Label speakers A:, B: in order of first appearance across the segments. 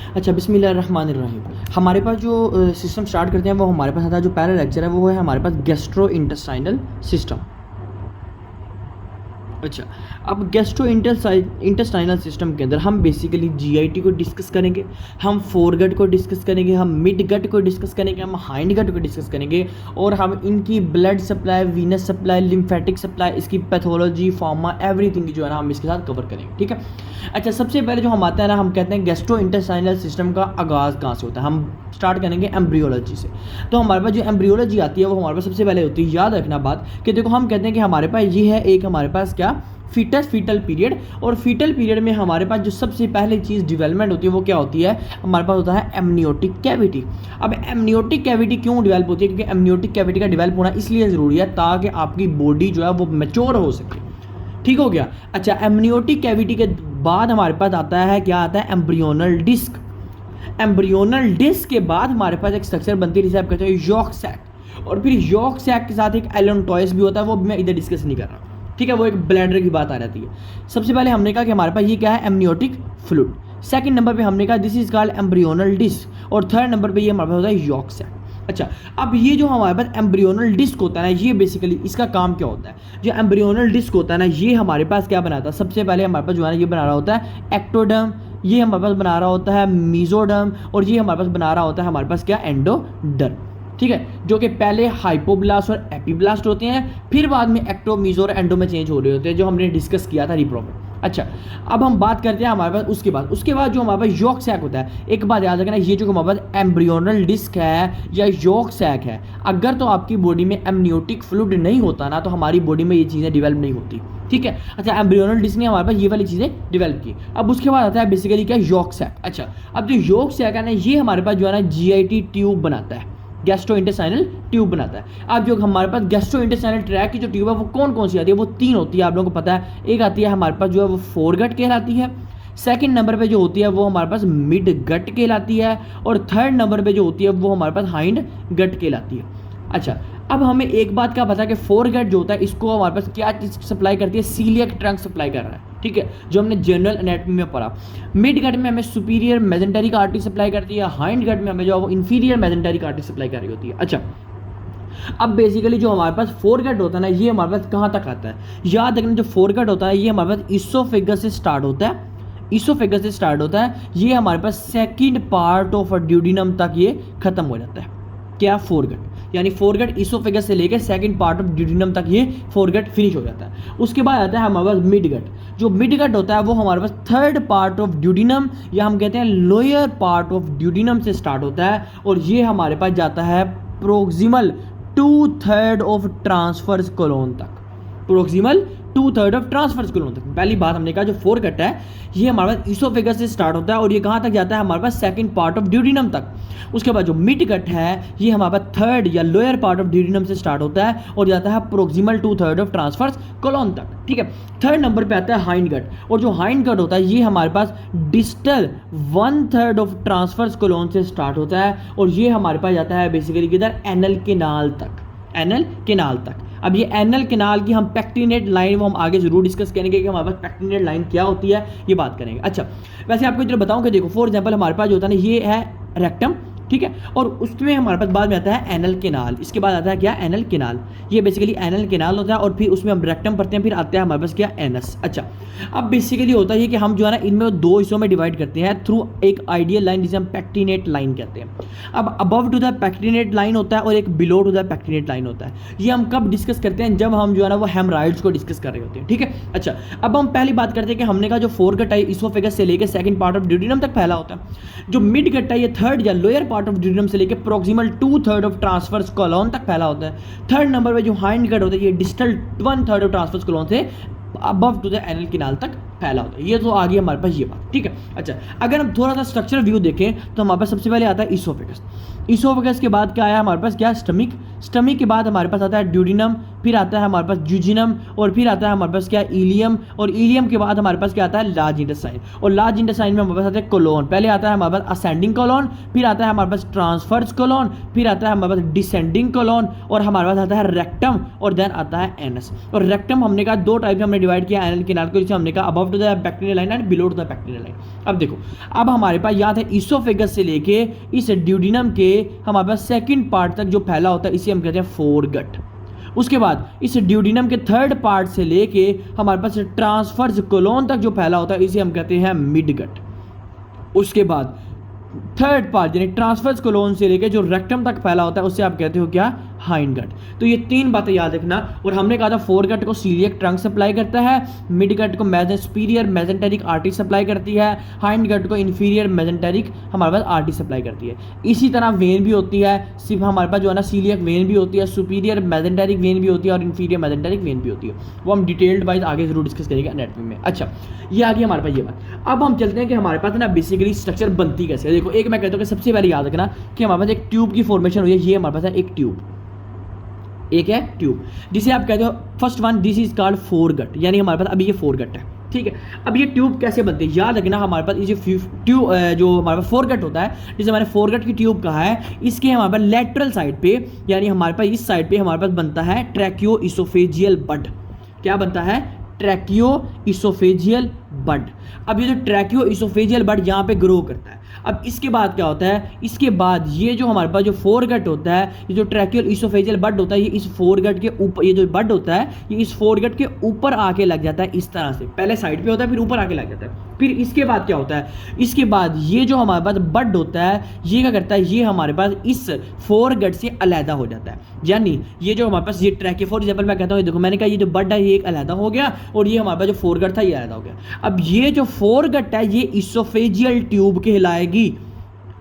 A: अच्छा, बिस्मिल्लाहिर्रहमानिर्रहीम। हमारे पास जो सिस्टम स्टार्ट करते हैं वो हमारे पास आता है, जो पहला लेक्चर है वो है हमारे पास गैस्ट्रो इंटेस्टाइनल सिस्टम। अच्छा, अब गैस्ट्रो इंटेस्टाइनल सिस्टम के अंदर हम बेसिकली जीआईटी को डिस्कस करेंगे, हम फोरगट को डिस्कस करेंगे, हम मिड गट को डिस्कस करेंगे, हम हाइंड गट को डिस्कस करेंगे, और हम इनकी blood supply, Venus supply, lymphatic supply, इसकी पैथोलॉजी, फार्मा, एवरीथिंग जो है ना हम इसके साथ कवर करेंगे। ठीक है। अच्छा, सबसे पहले जो हम आते हैं ना, हम कहते हैं गैस्ट्रो इंटेस्टाइनल सिस्टम का आगाज़ कहाँ से होता है। हम स्टार्ट करेंगे एम्ब्रियोलॉजी से। तो हमारे पास जो एम्ब्रियोलॉजी आती है वो हमारे पास सबसे पहले होती है, याद रखना बात कि देखो हम कहते हैं कि हमारे पास ये है एक हमारे पास क्या फीटल पीरियड, और फीटल पीरियड में हमारे पास जो सबसे पहले चीज़ डेवलपमेंट होती है वो क्या होती है, हमारे पास होता है एमनियोटिक कैविटी। अब एमनियोटिक कैविटी क्यों डेवलप होती है, क्योंकि एमनियोटिक कैविटी का डेवलप होना इसलिए ज़रूरी है ताकि आपकी बॉडी जो है वो मैच्योर हो सके। ठीक हो गया। अच्छा, एमनियोटिक कैविटी के बाद हमारे पास आता है, क्या आता है, एम्ब्रियोनल डिस्क। एम्ब्रियोनल डिस्क के बाद हमारे पास एक स्ट्रक्चर बनती है जिसे आप कहते हैं यॉर्क सैक, और फिर यॉर्क सैक के साथ एक एलोनटॉयस भी होता है, वो मैं इधर डिस्कस नहीं कर रहा। ठीक है, वो एक ब्लैडर की बात आ जाती है। सबसे पहले हमने कहा कि हमारे पास ये क्या है, एमनियोटिक फ्लूइड। सेकंड नंबर पे हमने कहा this is called embryonal disc, और थर्ड नंबर पे ये हमारे पास होता है यॉर्क सैक। अच्छा, अब ये जो हमारे पास एम्ब्रियोनल डिस्क होता है ना, ये बेसिकली इसका काम क्या होता है। जो एम्ब्रियोनल डिस्क होता है ना, ये हमारे पास क्या बनाता है, सबसे पहले हमारे पास जो है ना ये बना रहा होता है एक्टोडर्म, ये हमारे पास बना रहा होता है मीजोडर्म, और ये हमारे पास बना रहा होता है हमारे पास क्या, एंडोडर्म। ठीक है, जो कि पहले हाइपोब्लास्ट और एपीब्लास्ट होते हैं, फिर बाद में एक्टो, मीजो और एंडो में चेंज हो रहे होते हैं, जो हमने डिस्कस किया था रिप्रो में। अच्छा, अब हम बात करते हैं हमारे पास उसके बाद जो हमारे पास यॉर्क सैक होता है। एक बात याद रखना, ये जो हमारे पास एम्ब्रियोनल डिस्क है या यॉर्क सैक है, अगर तो आपकी बॉडी में एमनियोटिक फ्लूइड नहीं होता ना, तो हमारी बॉडी में ये चीज़ें डेवलप नहीं होती। ठीक है। अच्छा, एम्ब्रियोनल डिस्क ने हमारे पास ये वाली चीज़ें डेवलप की। अब उसके बाद आता है बेसिकली क्या, यॉर्क सैक। अच्छा, अब जो यॉर्क सैक है ना, ये हमारे पास जो है ना जीआईटी ट्यूब बनाता है, गैस्ट्रो इंटेस्टाइनल ट्यूब बनाता है। अब जो हमारे पास गैस्ट्रो इंटेस्टाइनल ट्रैक की जो ट्यूब है वो कौन कौन सी आती है, वो तीन होती है, आप लोगों को पता है। एक आती है हमारे पास जो है वो फोरगट कहलाती है, सेकंड नंबर पे जो होती है वो हमारे पास मिड गट कहलाती है, और थर्ड नंबर पे जो होती है वो हमारे पास हाइंड गट कहलाती है। अच्छा, अब हमें एक बात का पता है कि फोरगट जो होता है इसको हमारे पास क्या चीज़ सप्लाई करती है, सीलियक ट्रंक सप्लाई कर रहा है। ठीक है, जो हमने जनरल एनाटॉमी में पढ़ा। मिड गट में हमें सुपीरियर मेजेंटेरिक आर्टरी सप्लाई करती है, हाइंड गट में हमें जो है वो इंफीरियर मेजेंटेरिक आर्टरी सप्लाई कर रही होती है। अच्छा, अब बेसिकली जो हमारे पास फोरगट होता है ना, ये हमारे पास कहाँ तक आता है, याद रखना जो फोरगट होता है ये हमारे पास इसोफेगस से स्टार्ट होता है, इसोफेगस से स्टार्ट होता है, ये हमारे पास सेकंड पार्ट ऑफ ड्यूडिनम तक ये खत्म हो जाता है। क्या, फोरगट, यानी फोरगट इसोफेगस से लेकर सेकंड पार्ट ऑफ ड्यूडिनम तक ये फोरगट फिनिश हो जाता है। उसके बाद आता है हमारे पास मिड गट। जो मिड गट होता है वो हमारे पास थर्ड पार्ट ऑफ ड्यूडिनम, या हम कहते हैं लोअर पार्ट ऑफ ड्यूडिनम से स्टार्ट होता है, और ये हमारे पास जाता है प्रोक्सिमल 2/3 ऑफ ट्रांसफर्स कोलोन तक, प्रोक्सिमल 2/3 ऑफ ट्रांसफर्स कोलोन तक। पहली बात हमने कहा जो फोरगट है ये हमारे पास इसोफेगस से स्टार्ट होता है, और ये कहाँ तक जाता है, हमारे पास सेकंड पार्ट ऑफ ड्यूडिनम तक। उसके बाद जो मिड गट है ये हमारे पास थर्ड या लोअर पार्ट ऑफ ड्यूडिनम से स्टार्ट होता है, और जाता है प्रोक्सिमल 2/3 ऑफ ट्रांसफर्स कोलोन तक। ठीक है। थर्ड नंबर पे आता है हाइंड गट, और जो हाइंड गट होता है ये हमारे पास डिस्टल 1/3 ऑफ ट्रांसफर्स कोलोन से स्टार्ट होता है, और ये हमारे पास जाता है बेसिकली किधर, एनल केनाल तक, एनल केनाल तक। अब ये एनल केनाल की हम पेक्टिनेट लाइन वो हम आगे जरूर डिस्कस करेंगे कि हमारे पास पेक्टिनेट लाइन क्या होती है, ये बात करेंगे। अच्छा, वैसे आपको इधर बताऊं कि देखो फॉर एग्जांपल हमारे पास जो होता है ना ये है रेक्टम, ठीक है, और उसमें हमारे पास बाद में आता है एनल केनाल, इसके बाद आता है क्या, एनल केनाल। ये बेसिकली एनल केनाल होता है, और फिर उसमें हम रेक्टम पढ़ते हैं, फिर आता है हमारे पास क्या, एनस। अच्छा, अब बेसिकली होता है कि हम जो है ना इनमें दो हिस्सों में डिवाइड करते हैं थ्रू एक आइडियल लाइन जिसे हम पेक्टिनेट लाइन कहते हैं। अब above to the pectinate line होता है और एक below to the pectinate line होता है। ये हम कब डिस्कस करते हैं, जब हम जो है ना वो हेमराइड्स को डिस्कस कर रहे होते हैं। ठीक है। अच्छा, अब हम पहली बात करते हैं कि हमने कहा जो फोरगट है इसोफेगस से लेकर सेकंड पार्ट ऑफ ड्यूडिनम तक फैला होता है। जो मिड गट है ये थर्ड या लोअर पार्ट ऑफ ड्यूडिनम से लेकर प्रोक्सिमल 2/3 ऑफ ट्रांसफर्स कोलोन तक फैला होता है। थर्ड नंबर पे जो हाइंड गट होता है ये डिस्टल 1/3 ऑफ ट्रांसफर्स कोलोन से above to the anal canal तक फैला होता है। ये तो आ गई हमारे पास ये बात। ठीक है। अच्छा, अगर हम थोड़ा सा स्ट्रक्चरल व्यू देखें तो हमारे पास सबसे पहले आता है इसोफेगस। इसोफेगस के बाद क्या आया हमारे पास, क्या, स्टमक। स्टमक के बाद हमारे पास आता है ड्यूडिनम, फिर आता है हमारे पास जुजिनम, और फिर आता है हमारे पास क्या इलियम, और इलियम के बाद हमारे पास क्या आता है लार्ज इंटेस्टाइन, और लार्ज इंटेस्टाइन में हमारे पास आता है कोलोन। पहले आता है हमारे पास असेंडिंग कोलोन, फिर आता है हमारे पास ट्रांसफर्स कोलोन, फिर आता है हमारे पास डिसेंडिंग कोलोन, और हमारे पास आता है रेक्टम, और देन आता है एनस। और रेक्टम हमने कहा दो टाइप में हमने डिवाइड किया एनल किनार को, जिसे हमने कहा above to the bacterial line and below to the bacterial line. अब देखो, अब हमारे पास याद है इसोफेगस से लेके इस ड्यूडिनम के हमारे पास सेकंड पार्ट तक जो फैला होता है इसे हम कहते हैं फोरगट। उसके बाद इस ड्यूडिनम के थर्ड पार्ट से लेके हमारे पास ट्रांसफर्स कोलोन तक जो फैला होता है इसे हम कहते हैं मिडगट। उसके बाद थर्ड पार्ट यानी ट्रांसफर्स कोलोन से लेके जो रेक्टम तक फैला होता है उससे आप कहते हो क्या हाइंडगट। तो ये तीन बातें याद रखना। और हमने कहा था फोरगट को सीलियक ट्रंक सप्लाई करता है, मिडगट को सुपीरियर मेजेंटेरिक आर्टरी सप्लाई करती है, हाइंडगट को इंफीरियर मेजेंटेरिक हमारे पास आर्टरी सप्लाई करती है। इसी तरह वेन भी होती है, सिर्फ हमारे पास जो है ना सीलियक वेन भी होती है, सुपीरियर मेजेंटेरिक वेन भी होती है और इंफीरियर मेजेंटेरिक वेन भी होती है। वो हम डिटेल्ड वाइज आगे जरूर डिस्कस करेंगे एनाटॉमी में। अच्छा, ये आ गई हमारे पास ये बात। अब हम चलते हैं कि हमारे पास ना बेसिकली स्ट्रक्चर बनती कैसे है। देखो, एक मैं कहता हूँ कि सबसे पहले याद रखना कि हमारे पास एक ट्यूब की फॉर्मेशन हुई है। ये हमारे पास है एक ट्यूब, एक है ट्यूब जिसे आप कहते हो first one, this is called foregut, यानी हमारे पास अभी ये फोरगट है। ठीक है, अब ये ट्यूब कैसे बनती है याद रखना। हमारे पास ये ट्यूब जो हमारे पास फोरगट होता है, जिसे हमारे फोरगट की ट्यूब कहा है, इसके हमारे पास लेटरल साइड पे यानी हमारे पास इस साइड पे हमारे पास बनता है ट्रैकियो इसोफेजियल बड। क्या बनता है? ट्रैकियो इसोफेजियल बड। अब ये जो ट्रैकियो इसोफेजियल बड यहाँ पे ग्रो करता है। अब इसके बाद क्या होता है, इसके बाद ये जो हमारे पास जो फोरगट होता है, ये जो ट्रैकियो इसोफेजियल बड होता है, ये इस फोरगट के ऊपर, ये जो बड होता है ये इस फोरगट के ऊपर आके लग जाता है इस तरह से। पहले साइड पे होता है फिर ऊपर आके लग जाता है। फिर इसके बाद क्या होता है, इसके बाद ये जो हमारे पास बड होता है ये क्या करता है, ये हमारे पास इस फोरगट से अलहदा हो जाता है। यानी ये जो हमारे पास ये ट्रैकियो, फॉर एग्जाम्पल मैं कहता हूँ, देखो मैंने कहा ये जो बड है ये एक अलहदा हो गया और ये हमारे पास जो फोरगट था ये अलहदा हो गया। अब ये जो फोरगट है ये इसोफेजियल ट्यूब कहलाएगी।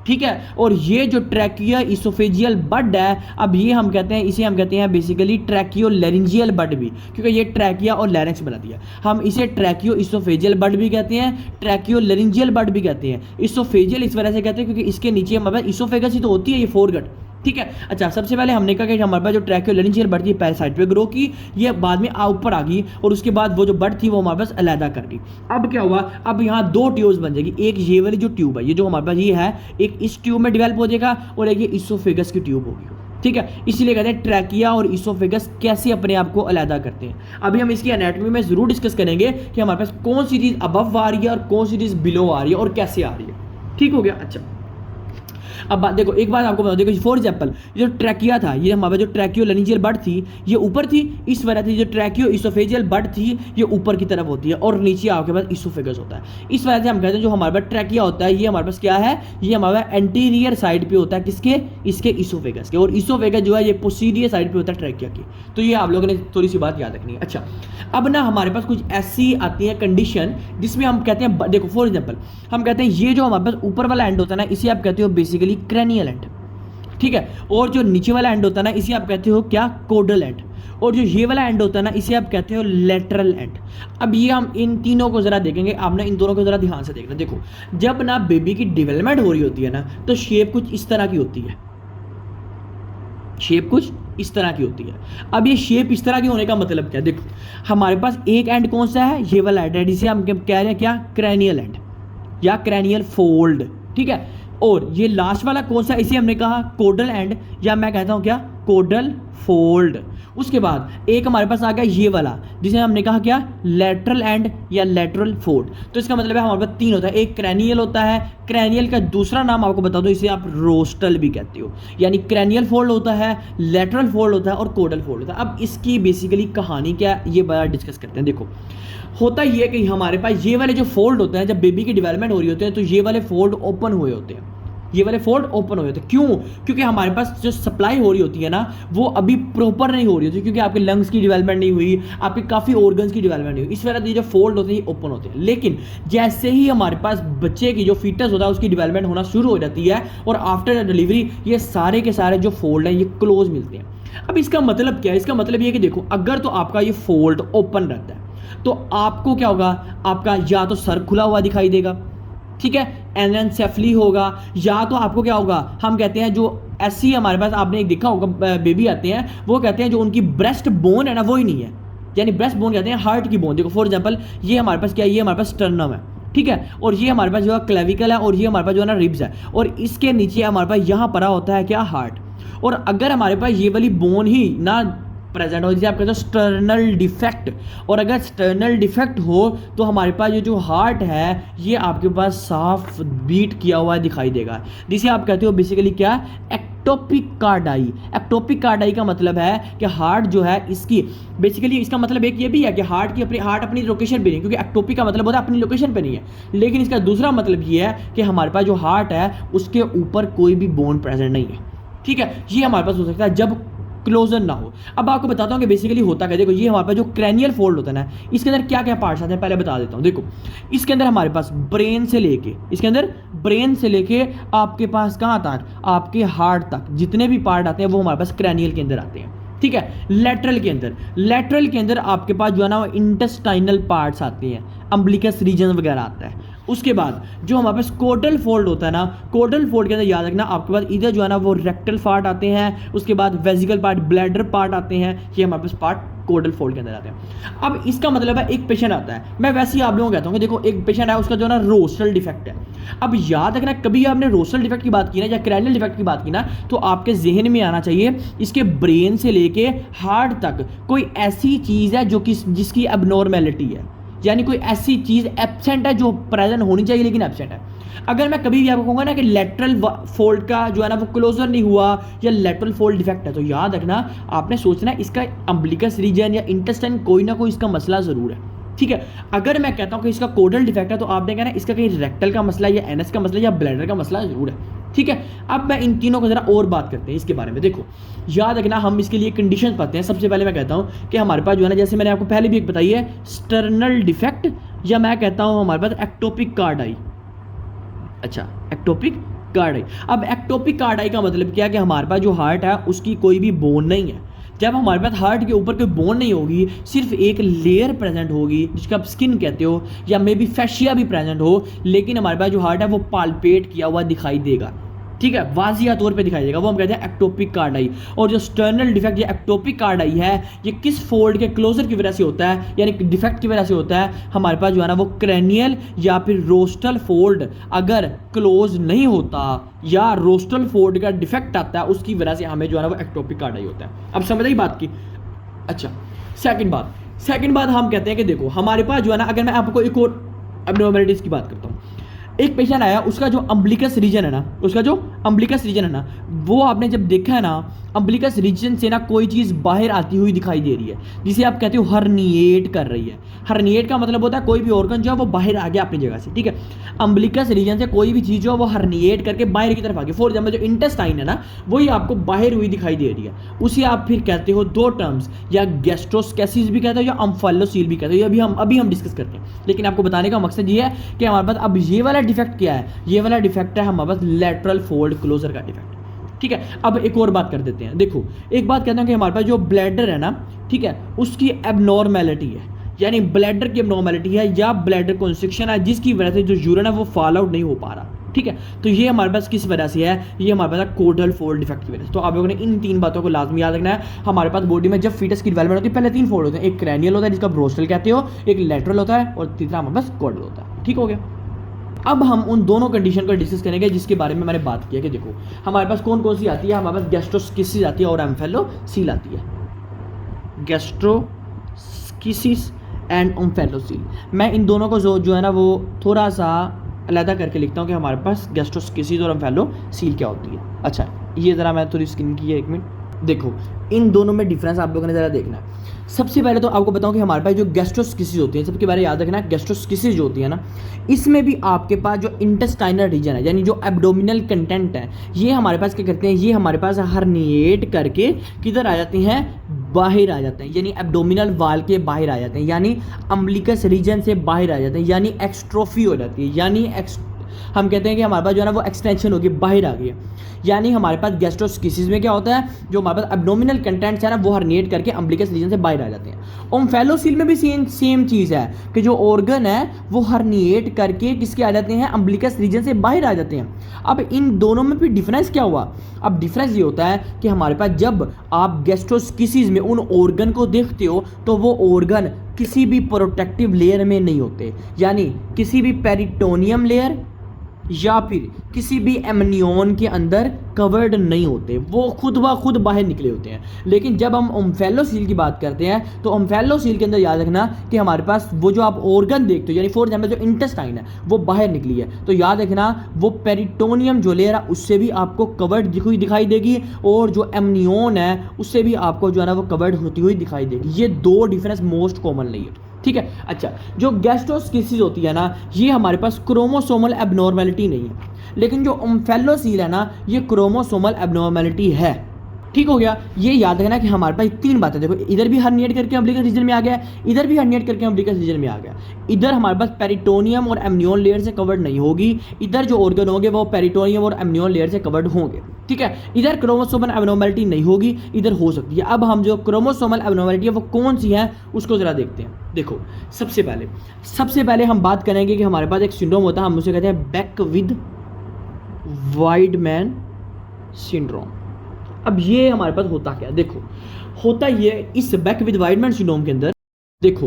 A: ठीक है, और ये जो ट्रैकियो इसोफेजियल बड है, अब ये हम कहते हैं, इसे हम कहते हैं बेसिकली ट्रैकियो लेरिंजियल बड भी, क्योंकि ये ट्रैकिया और लैरिंक्स बना दिया। हम इसे ट्रैकियो इसोफेजियल बड भी कहते हैं, ट्रैकियो लेरिंजियल बड भी कहते हैं। इसोफेजियल इस वजह से कहते हैं क्योंकि इसके नीचे हमारे पास इसोफेगस ही तो होती है ये फोरगट। ठीक है, अच्छा सबसे पहले हमने कहा कि हमारे पास जो ट्रैकियो लेरिंजियल बड थी पहले साइड पे ग्रो की, ये बाद में ऊपर आ गई और उसके बाद वो जो बड थी वो हमारे पास अलहदा कर दी। अब क्या हुआ, अब यहाँ दो ट्यूब्स बन जाएगी। एक ये वाली जो ट्यूब है, ये जो हमारे पास ये है, एक इस ट्यूब में डेवलप हो जाएगा और एक ये इसोफेगस की ट्यूब होगी। ठीक है, इसीलिए कहते हैं ट्रैकिया और इसोफेगस कैसे अपने आप को अलहदा करते हैं। अभी हम इसकी एनाटॉमी में जरूर डिस्कस करेंगे कि हमारे पास कौन सी चीज़ अबव आ रही है और कौन सी चीज़ बिलो आ रही है और कैसे आ रही है। ठीक हो गया। अच्छा, अब बात देखो, एक बात आपको बता, देखो फॉर एग्जाम्पल ये जो ट्रैकिया था, ये हमारे जो ट्रैकियो लेरिंजियल बड थी ये ऊपर थी, इस वजह से जो ट्रैकियो इसोफेजियल बड थी ये ऊपर की तरफ होती है और नीचे आपके पास इसोफेगस होता है। इस वजह से हम कहते हैं जो हमारे पास ट्रैकिया होता है ये हमारे पास क्या है, ये हमारे एंटीरियर साइड पे होता है, किसके, इसके इसोफेगस के, और इसोफेगस जो है ये पोस्टीरियर साइड पे होता है ट्रैकिया की। तो ये आप लोगों ने थोड़ी सी बात याद रखनी है। अच्छा, अब ना हमारे पास कुछ ऐसी आती है कंडीशन जिसमें हम कहते हैं, देखो फॉर एग्जाम्पल हम कहते हैं ये जो हमारे पास ऊपर वाला एंड होता है ना इसे आप कहते हो बेसिकली क्रैनियल एंड। ठीक है, और जो नीचे वाला एंड होता है ना इसे आप कहते हो क्या, कोडल एंड, और जो ये वाला एंड होता है ना इसे आप कहते हो लेटरल एंड। अब ये हम इन तीनों को जरा देखेंगे, आपने इन दोनों को जरा ध्यान से देखना। देखो, जब ना बेबी की डेवलपमेंट हो रही होती है ना तो शेप कुछ इस तरह की होती है, शेप कुछ इस तरह की होती है। अब ये शेप इस तरह की होने का मतलब क्या है, देखो हमारे पास एक एंड कौन सा है, ये वाला एंड है जिसे हम कह रहे हैं क्या, क्रैनियल एंड या क्रैनियल फोल्ड। ठीक है, और ये लास्ट वाला कौन सा, इसे हमने कहा कोडल एंड या मैं कहता हूं क्या, कोडल फोल्ड। उसके बाद एक हमारे पास आ गया ये वाला जिसे हमने कहा क्या, लेटरल एंड या लेटरल फोल्ड। तो इसका मतलब है हमारे पास तीन होता है, एक क्रैनियल होता है, क्रैनियल का दूसरा नाम आपको बता दो, इसे आप रोस्टल भी कहते हो, यानी क्रैनियल फोल्ड होता है, लेटरल फोल्ड होता है और कोडल फोल्ड होता है। अब इसकी बेसिकली कहानी क्या है ये बड़ा डिस्कस करते हैं। देखो, होता ये है कि हमारे पास ये वाले जो फोल्ड होते हैं जब बेबी की डेवलपमेंट हो रही होती है तो ये वाले फोल्ड ओपन हुए होते हैं, ये वाले फोल्ड ओपन हुए थे। क्यों? क्योंकि हमारे पास जो सप्लाई हो रही होती है ना वो अभी प्रॉपर नहीं हो रही होती, क्योंकि आपके लंग्स की डेवलपमेंट नहीं हुई, आपके काफ़ी ऑर्गन्स की डेवलपमेंट नहीं हुई, इस वजह से जो फोल्ड होते हैं ये ओपन होते हैं। लेकिन जैसे ही हमारे पास बच्चे की जो फीटस होता है उसकी डेवलपमेंट होना शुरू हो जाती है और आफ्टर डिलीवरी ये सारे के सारे जो फोल्ड हैं ये क्लोज मिलते हैं। अब इसका मतलब क्या है, इसका मतलब ये कि देखो अगर तो आपका ये फोल्ड ओपन रहता है तो आपको क्या होगा, आपका या तो सर खुला हुआ दिखाई देगा, ठीक है, एनेंसेफली होगा, या तो आपको क्या होगा, हम कहते हैं जो ऐसी हमारे पास आपने एक देखा होगा बेबी आते हैं, वो कहते हैं जो उनकी ब्रेस्ट बोन है ना वो ही नहीं है, यानी ब्रेस्ट बोन कहते हैं हार्ट की बोन। देखो फॉर एग्जांपल ये हमारे पास क्या है, ये हमारे पास स्टर्नम है, ठीक है, और ये हमारे पास जो है क्लेविकल है, और ये हमारे पास जो है ना रिब्स है, और इसके नीचे हमारे पास यहाँ पड़ा होता है क्या, हार्ट। और अगर हमारे पास ये वाली बोन ही ना प्रेजेंट हो, जैसे आप कहते हो स्टर्नल डिफेक्ट, और अगर स्टर्नल डिफेक्ट हो तो हमारे पास ये जो हार्ट है ये आपके पास साफ बीट किया हुआ दिखाई देगा, जिसे आप कहते हो बेसिकली क्या, एक्टोपिक कार्डाई। एक्टोपिक कार्डाई का मतलब है कि हार्ट जो है इसकी बेसिकली, इसका मतलब एक ये भी है कि हार्ट अपनी लोकेशन पे नहीं, क्योंकि एक्टोपिक का मतलब होता है अपनी लोकेशन पे नहीं है, लेकिन इसका दूसरा मतलब ये है कि हमारे पास जो हार्ट है उसके ऊपर कोई भी बोन प्रेजेंट नहीं है, ठीक है। ये हमारे पास हो सकता है जब क्लोजर ना हो। अब आपको बताता हूँ कि बेसिकली होता क्या, देखो ये हमारे पास जो क्रैनियल फोल्ड होता है ना, इसके अंदर क्या क्या पार्ट्स आते हैं पहले बता देता हूँ। देखो इसके अंदर हमारे पास ब्रेन से लेके आपके पास कहाँ तक, आपके हार्ट तक जितने भी पार्ट आते हैं वो हमारे पास क्रैनियल के अंदर आते हैं, ठीक है। लेटरल के अंदर आपके पास जो है ना इंटेस्टाइनल पार्ट्स आते हैं, अम्बिलिकस रीजन वगैरह आता है। उसके बाद जो हमारे पास कोडल फोल्ड होता है ना, कोडल फोल्ड के अंदर याद रखना आपके पास इधर जो है ना वो रेक्टल पार्ट आते हैं, उसके बाद वेजिकल पार्ट, ब्लैडर पार्ट आते हैं, ये हमारे पास पार्ट कोडल फोल्ड के अंदर आते हैं। अब इसका मतलब है एक पेशेंट आता है, मैं वैसे ही आप लोगों को कहता हूँ कि देखो एक पेशेंट है उसका जो है ना रोस्टल डिफेक्ट है। अब याद रखना कभी आपने रोस्टल डिफेक्ट की बात की ना या क्रैनियल डिफेक्ट की बात की ना, तो आपके जहन में आना चाहिए इसके ब्रेन से लेके हार्ट तक कोई ऐसी चीज़ है जो कि जिसकी एबनॉर्मेलिटी है, यानी कोई ऐसी चीज़ एब्सेंट है जो प्रेजेंट होनी चाहिए लेकिन एब्सेंट है। अगर मैं कभी भी आपको कहूँगा ना कि लेटरल फोल्ड का जो है ना वो क्लोजर नहीं हुआ या लेटरल फोल्ड डिफेक्ट है, तो याद रखना आपने सोचना इसका अम्बिलिकस रीजन या इंटेस्टाइन कोई ना कोई इसका मसला ज़रूर है, ठीक है। अगर मैं कहता हूँ कि इसका कोडल डिफेक्ट है तो आपने कहना इसका कहीं रेक्टल का मसला या एनएस का मसला या ब्लैडर का मसला ज़रूर है, ठीक है। अब मैं इन तीनों को ज़रा और बात करते हैं इसके बारे में। देखो याद रखना हम इसके लिए कंडीशन पाते हैं। सबसे पहले मैं कहता हूँ कि हमारे पास जो है ना, जैसे मैंने आपको पहले भी एक बताई है, स्टर्नल डिफेक्ट, या मैं कहता हूँ हमारे पास एक्टोपिक कार्डाई। अच्छा, एक्टोपिक कार्डाई। अब एक्टोपिक कार्डाई का मतलब क्या है कि हमारे पास जो हार्ट है उसकी कोई भी बोन नहीं है। जब हमारे पास हार्ट के ऊपर कोई बोन नहीं होगी, सिर्फ एक लेयर प्रेजेंट होगी जिसका आप स्किन कहते हो, या मे बी फैशिया भी प्रेजेंट हो, लेकिन हमारे पास जो हार्ट है वो पाल्पेट किया हुआ दिखाई देगा, ठीक है, वाजिया तौर पे दिखाई देगा, वो हम कहते हैं एक्टोपिक कार्डाई। और जो स्टर्नल डिफेक्ट या एक्टोपिक कार्डाई है, ये किस फोल्ड के क्लोजर की वजह से होता है, यानी डिफेक्ट की वजह से होता है। हमारे पास जो है ना वो क्रैनियल या फिर रोस्टल फोल्ड अगर क्लोज नहीं होता या रोस्टल फोल्ड का डिफेक्ट आता है, उसकी वजह से हमें जो है ना वो एक्टोपिक कार्डाई होता है। अब समझ आई बात की। अच्छा, सेकंड बात हम कहते हैं कि देखो हमारे पास जो है ना, अगर मैं आपको एक और एब्नॉर्मैलिटीज की बात करता हूँ, एक पेशेंट आया, उसका जो अम्बिलिकस रीजन है ना, वो आपने जब देखा है ना, अम्बिलिकस रीजन से ना कोई चीज़ बाहर आती हुई दिखाई दे रही है, जिसे आप कहते हो हर्निएट कर रही है। हर्निएट का मतलब होता है कोई भी ऑर्गन जो है वो बाहर आ गया अपनी जगह से, ठीक है। अम्बिलिकस रीजन से कोई भी चीज़ जो है वो हर्निएट करके बाहर की तरफ आ गई। फॉर एग्जाम्पल जो इंटेस्टाइन है ना, वही आपको बाहर हुई दिखाई दे रही है, उसे आप फिर कहते हो दो टर्म्स, या गैस्ट्रोस्केसिस भी कहते हो या अम्फेलोसील भी कहते हो। ये अभी हम डिस्कस करते हैं, लेकिन आपको बताने का मकसद ये है कि हमारे पास अब ये वाला डिफेक्ट क्या है, ये वाला डिफेक्ट है हमारे पास लेटरल फोल्ड क्लोजर का डिफेक्ट, ठीक है। अब एक और बात कर देते हैं। देखो एक बात कहता हूँ कि हमारे पास जो ब्लैडर है ना, ठीक है, उसकी एबनॉर्मेलिटी है, यानी ब्लैडर की एबनॉर्मेलिटी है या ब्लैडर कंस्ट्रिक्शन है, जिसकी वजह से जो यूरिन है वो फॉल आउट नहीं हो पा रहा, ठीक है। तो ये हमारे पास किस वजह से है, ये हमारे पास कोडल फोल्ड डिफेक्ट की वजह से। तो आप लोगों ने इन तीन बातों को लाजमी याद रखना है। हमारे पास बॉडी में जब फीटस की डेवलपमेंट होती है, पहले तीन फोल्ड होते हैं, एक क्रैनियल होता है जिसका ब्रोस्टल कहते हो, एक लेटरल होता है, और तीसरा हमारे पास कोडल होता है, ठीक हो गया। अब हम उन दोनों कंडीशन को डिस्कस करेंगे जिसके बारे में मैंने बात की है कि देखो हमारे पास कौन कौन सी आती है। हमारे पास गैस्ट्रोस्किसिस आती है और एम्फेलोसील आती है। गैस्ट्रोस्किसिस एंड एम्फेलोसील, मैं इन दोनों को जो है ना वो थोड़ा सा अलग करके लिखता हूँ कि हमारे पास गैस्ट्रोस्किसिस और एम्फेलोसील क्या होती है। अच्छा, ये ज़रा मैं थोड़ी स्किन की है, एक मिनट। देखो इन दोनों में डिफरेंस आप लोगों ने ज़रा देखना है। सबसे पहले तो आपको बताऊं कि हमारे पास जो गैस्ट्रोस्किसिस होती है, सबके बारे में याद रखना, गैस्ट्रोस्किसिस जो होती है ना, इसमें भी आपके पास जो इंटेस्टाइनल रीजन है, यानी जो एब्डोमिनल कंटेंट है, ये हमारे पास क्या करते हैं, ये हमारे पास हर्निएट करके किधर आ जाते हैं, बाहर आ जाते हैं, यानी एब्डोमिनल वाल के बाहर आ जाते हैं, यानी अम्बिलिकस रीजन से बाहर आ जाते हैं, यानी एक्सट्रोफी हो जाती है, यानी हम कहते हैं कि हमारे पास जो है ना वो एक्सटेंशन होगी, बाहर आ गई है। यानी हमारे पास गैस्ट्रोस्किसिस में क्या होता है, जो हमारे पास एब्डोमिनल कंटेंट्स है ना वो हर्निएट करके अम्बिलिकस रीजन से बाहर आ जाते हैं। ओम्फेलोसील में भी सेम चीज़ है कि जो ऑर्गन है वो हर्निएट करके किसके आ जाते हैं, अम्बिलिकस रीजन से बाहर आ जाते हैं। अब इन दोनों में भी डिफरेंस क्या हुआ, अब डिफरेंस ये होता है कि हमारे पास जब आप गैस्ट्रोस्किसिस में उन ऑर्गन को देखते हो तो वो ऑर्गन किसी भी प्रोटेक्टिव लेयर में नहीं होते, यानी किसी भी पेरिटोनियम लेयर या फिर किसी भी एमनियन के अंदर कवर्ड नहीं होते, वो खुद ब खुद बाहर निकले होते हैं। लेकिन जब हम ओम्फेलोसील की बात करते हैं तो ओम्फेलोसील के अंदर याद रखना कि हमारे पास वो जो आप ऑर्गन देखते हो, यानी फॉर एग्जाम्पल जो इंटेस्टाइन है वो बाहर निकली है, तो याद रखना वो पेरिटोनियम जो लेयर है उससे भी आपको कवर्ड दिखाई देगी, और जो एमनियन है उससे भी आपको जो है ना वो कवर्ड होती हुई दिखाई देगी। ये दो डिफरेंस मोस्ट कॉमनली है, ठीक है। अच्छा, जो गैस्ट्रोस्किसिस होती है ना ये हमारे पास क्रोमोसोमल एबनॉर्मेलिटी नहीं है, लेकिन जो ओम्फेलोसील है ना ये क्रोमोसोमल एबनॉर्मेलिटी है, ठीक हो गया। ये याद रखना कि हमारे पास तीन बातें, देखो इधर भी हर्निएट करके अम्बिलिकस रीजन में आ गया, इधर भी हर्निएट करके अम्बिलिकस रीजन में आ गया। इधर हमारे पास पेरिटोनियम और एमनियन लेयर से कवर्ड नहीं होगी, इधर जो ऑर्गन होंगे वो पेरिटोनियम और एमनियन लेयर से कवर्ड होंगे, ठीक है। इधर क्रोमोसोमल एबनॉर्मेलिटी नहीं होगी, इधर हो सकती है। अब हम जो क्रोमोसोमल एबनॉर्मेलिटी है वो कौन सी है उसको जरा देखते हैं। देखो सबसे पहले हम बात करेंगे कि हमारे पास एक सिंड्रोम होता है, हम उसे कहते हैं बैक विद वाइडमैन सिंड्रोम। अब ये हमारे पास होता क्या, देखो होता ये इस बैक विद वाइडमैन सिंड्रोम के अंदर, देखो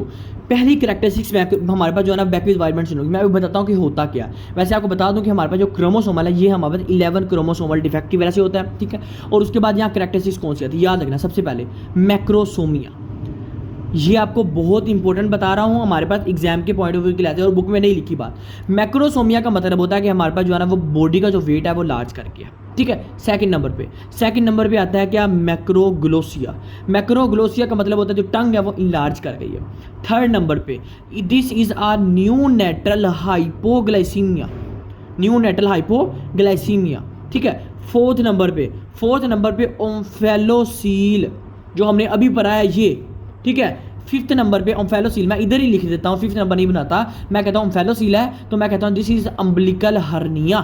A: पहली कैरेक्टरिस्टिक्स में हमारे पास जो है ना बैक विद वाइडमैन सिंड्रोम, मैं अभी बताता हूँ कि होता क्या। वैसे आपको बता दूं कि हमारे पास जो क्रोमोसोमल है ये हमारे पास 11 क्रोमोसोमल डिफेक्ट की वजह से होता है, ठीक है। और उसके बाद यहाँ कैरेक्टरिस्टिक्स कौन सी आती है, याद रखना सबसे पहले मैक्रोसोमिया, ये आपको बहुत इंपॉर्टेंट बता रहा हूँ, हमारे पास एग्जाम के पॉइंट ऑफ व्यू के लिए आते हैं और बुक में नहीं लिखी बात। मैक्रोसोमिया का मतलब होता है कि हमारे पास जो है ना वो बॉडी का जो वेट है वो लार्ज करके है, ठीक है। सेकंड नंबर पे आता है क्या, मैक्रोग्लोसिया का मतलब होता है जो टंग है वो इनलार्ज कर गई है। थर्ड नंबर पे this is our neonatal hypoglycaemia, ठीक है। फोर्थ नंबर पे ओम्फेलोसील जो हमने अभी पढ़ा है ये, ठीक है। फिफ्थ नंबर पे ओम्फेलोसील, मैं इधर ही लिख देता हूँ, फिफ्थ नंबर नहीं बनाता, मैं कहता हूँ ओम्फेलोसील है तो मैं कहता हूँ दिस इज अम्बिलिकल हर्निया।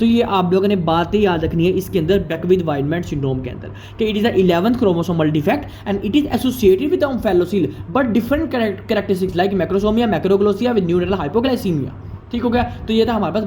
A: तो ये आप लोगों ने बातें याद रखनी है इसके अंदर बैक विद वाइडमैन सिंड्रोम के अंदर कि it is the 11th chromosomal defect and it is associated with omphalocele but different characteristics like macrosomia, macroglossia with neonatal hypoglycaemia, ठीक हो गया। तो ये था हमारे पास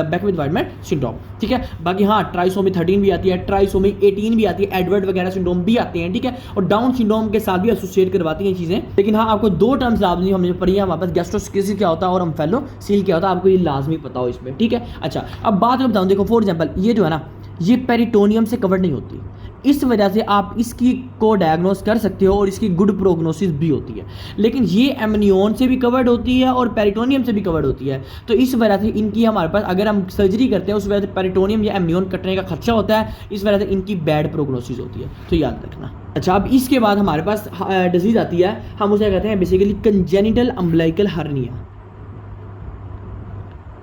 A: बैक विद वाइडमैन सिंड्रोम, ठीक है। बाकी हाँ ट्राइसोमी 13 भी आती है, ट्राइसोमी 18 भी आती है, एडवर्ड वगैरह सिंड्रोम भी आते हैं, ठीक है। और डाउन सिंड्रोम के साथ भी एसोसिएट करवाती हैं चीज़ें। लेकिन हाँ आपको दो टर्म्स लाजमी हमने पढ़ी है, हमारे पास गैस्ट्रोस्किसिस क्या होता है और ओम्फेलोसील क्या होता है, आपको ये लाजमी पता हो इसमें, ठीक है। अच्छा अब बात मैं बताऊँ, देखो फॉर एग्जाम्पल ये जो है ना ये पेरिटोनियम से कवर नहीं होती, इस वजह से आप इसकी को डायग्नोस कर सकते हो और इसकी गुड प्रोग्नोसिस भी होती है। लेकिन ये एमनियन से भी कवर्ड होती है और पेरिटोनियम से भी कवर्ड होती है, तो इस वजह से इनकी हमारे पास अगर हम सर्जरी करते हैं उस वजह से पेरिटोनियम या एमनियन कटने का खर्चा होता है, इस वजह से इनकी बैड प्रोग्नोसिस होती है, तो याद रखना। अच्छा अब इसके बाद हमारे पास डिजीज आती है, हम उसे कहते हैं basically congenital umbilical hernia.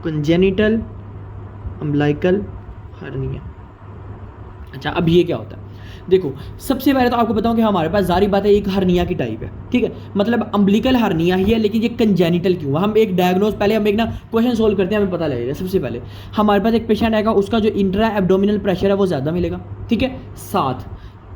A: Congenital umbilical hernia, अच्छा अब ये क्या होता है, देखो सबसे पहले तो आपको बताऊं कि हमारे पास जारी बात है एक हर्निया की टाइप है, ठीक है। मतलब अम्बिलिकल हर्निया ही है, लेकिन ये कंजेनिटल क्यों, हम एक डायग्नोज पहले हम एक ना क्वेश्चन सोल्व करते हैं, हमें पता लगेगा। सबसे पहले हमारे पास एक पेशेंट आएगा, उसका जो इंट्रा एब्डोमिनल प्रेशर है वो ज़्यादा मिलेगा, ठीक है। साथ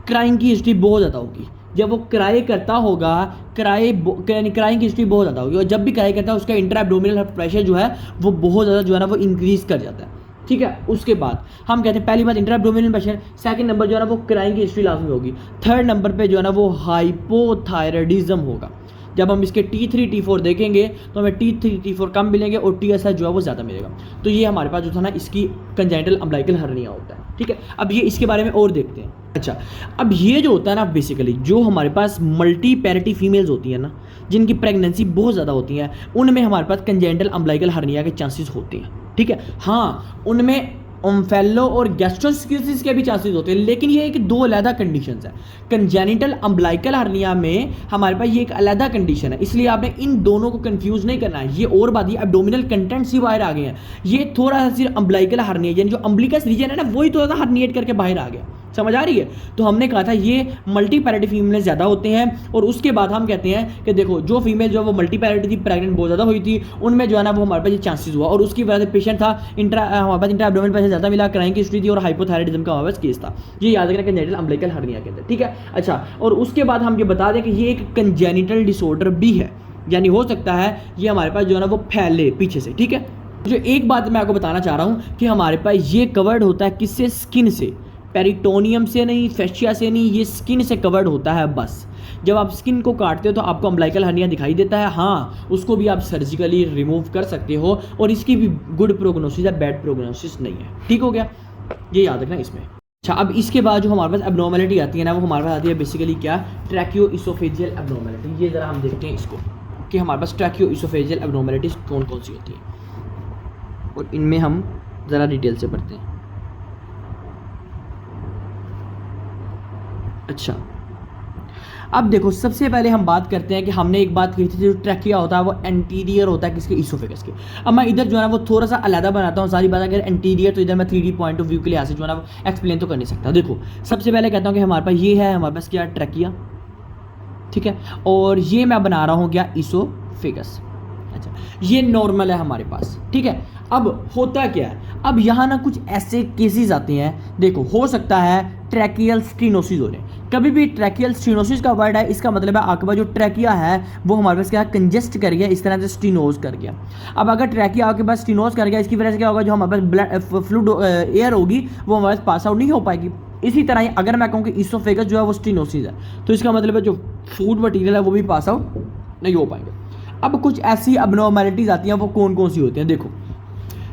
A: क्राइंग की हिस्ट्री बहुत ज़्यादा होगी, जब वो क्राई करता होगा क्राइंग की हिस्ट्री बहुत ज़्यादा होगी, और जब भी क्राई करता है उसका इंट्रा एब्डोमिनल प्रेशर जो है वो बहुत ज़्यादा जो है ना वो इंक्रीज़ कर जाता है, ठीक है। उसके बाद हम कहते हैं पहली बात intra abdominal pressure, second number जो है ना वो क्राइंग की हिस्ट्री लाजमी होगी, थर्ड नंबर पे जो है ना वो हाइपोथायराइडिज्म होगा। जब हम इसके T3 T4 देखेंगे तो हमें T3 T4 कम मिलेंगे और TSH जो है वो ज़्यादा मिलेगा। तो ये हमारे पास जो था ना इसकी कंजेनिटल अम्बिलिकल हर्निया होता है, ठीक है। अब ये इसके बारे में और देखते हैं। अच्छा अब ये जो होता है ना बेसिकली जो हमारे पास मल्टी पैरिटी फीमेल्स होती हैं ना जिनकी प्रेगनेंसी बहुत ज़्यादा होती है, उनमें हमारे पास कंजेनिटल अम्बिलिकल हर्निया के चांसेस होते हैं, ठीक है। हाँ उनमें ओम्फेलो और गैस्ट्रोस्किसिस के भी चांसेस होते हैं, लेकिन ये एक दो अलग कंडीशंस है। कंजेनिटल अम्बिलिकल हर्निया में हमारे पास ये एक अलग कंडीशन है, इसलिए आपने इन दोनों को कंफ्यूज नहीं करना है। ये और बात, ये एब्डोमिनल कंटेंट्स ही बाहर आ गए हैं, ये थोड़ा सा सिर्फ अम्बिलिकल हर्निया यानी जो अम्बिलिकस रीजन है ना वही थोड़ा सा हर्निएट करके बाहर आ गया, समझ आ रही है? तो हमने कहा था ये मल्टी पैरिटी फीमेल ज़्यादा होते हैं, और उसके बाद हम कहते हैं कि देखो जो फीमेल जो है वो मल्टी पैरिटी थी, प्रेग्नेंट बहुत ज़्यादा हुई थी, उनमें जो है ना वो हमारे पास ये चांसेस हुआ, और उसकी वजह से पेशेंट था हमारे पास इंट्रा एब्डोमेनल पैसे ज़्यादा मिला, क्राइंग की हिस्ट्री थी, और हाइपोथायराइडिज्म का हमारे पास केस था। ये याद रखना कंजेनिटल अम्बिलिकल हर्निया के अंदर, ठीक है। अच्छा, और उसके बाद हम ये बता दें कि ये एक कंजेनिटल डिसऑर्डर भी है, यानी हो सकता है ये हमारे पास जो है ना वो फैले पीछे से, ठीक है। जो एक बात मैं आपको बताना चाह रहा हूँ कि हमारे पास ये कवर्ड होता है किससे? स्किन से, पेरिटोनियम से नहीं, फेशिया से नहीं, ये स्किन से कवर्ड होता है बस। जब आप स्किन को काटते हो तो आपको अम्बिलिकल हर्निया दिखाई देता है, हाँ उसको भी आप सर्जिकली रिमूव कर सकते हो, और इसकी भी गुड प्रोग्नोसिस है, बैड प्रोग्नोसिस नहीं है, ठीक हो गया, ये याद रखना इसमें। अच्छा, अब इसके बाद जो हमारे पास एब्नॉर्मलिटी आती है ना, वो हमारे पास आती है बेसिकली क्या? ट्रैकियो इसोफेजियल एब्नॉर्मलिटी। ये ज़रा हम देखते हैं इसको कि हमारे पास ट्रैकियो इसोफेजियल एब्नॉर्मलिटीज़ कौन कौन सी होती हैं, और इनमें हम ज़रा डिटेल से पढ़ते हैं। अच्छा, अब देखो सबसे पहले हम बात करते हैं कि हमने एक बात कही थी जो ट्रैकिया होता है वो एंटीरियर होता है किसके? इसोफेगस के। अब मैं इधर जो है ना वो थोड़ा सा अलग बनाता हूँ सारी बात। अगर एंटीरियर तो इधर मैं 3D पॉइंट ऑफ व्यू के लिए ऐसे जो है ना वो एक्सप्लेन तो कर नहीं सकता। देखो सबसे पहले कहता हूँ कि हमारे पास ये है, हमारे पास क्या? ट्रैकिया, ठीक है, और ये मैं बना रहा हूँ क्या? इसोफेगस। अच्छा, ये नॉर्मल है हमारे पास, ठीक है। अब होता क्या है, अब यहाँ ना कुछ ऐसे केसेस आते हैं, देखो हो सकता है ट्रैकियल स्टीनोसिस हो रहे हैं। कभी भी ट्रैकियल स्टीनोसिस का वर्ड है, इसका मतलब है आपके पास जो ट्रैकिया है वो हमारे पास क्या? कंजेस्ट कर गया, इस तरह से स्टीनोज कर गया। अब अगर ट्रैकिया आपके पास स्टीनोज कर गया, इसकी वजह से क्या होगा? जो हमारे पास ब्लड फ्लूइड एयर होगी वो हमारे पास पास आउट नहीं हो पाएगी। इसी तरह ही अगर मैं कहूँ कि इसोफेगस जो है वो स्टीनोसिस है, तो इसका मतलब है जो फूड मटीरियल है वो भी पास आउट नहीं हो पाएंगे। अब कुछ ऐसी अबनॉर्मैलिटीज़ आती हैं, वो कौन कौन सी होती हैं? देखो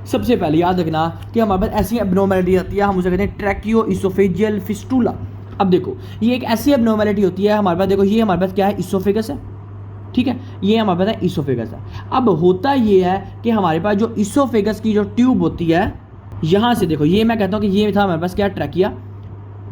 A: सबसे पहले याद रखना कि हमारे पास ऐसी एब्नॉर्मैलिटी आती है, हम उसे कहते हैं ट्रैकियो इसोफेजियल फिस्टूला। अब देखो ये एक ऐसी एब्नॉर्मैलिटी होती है हमारे पास, देखो ये हमारे पास क्या है? इसोफेगस है, ठीक है, ये हमारे पास इसोफेगस है। अब होता ये है कि हमारे पास जो इसोफेगस की जो ट्यूब होती है, यहाँ से देखो ये मैं कहता हूँ कि ये था हमारे पास क्या? ट्रैकिया,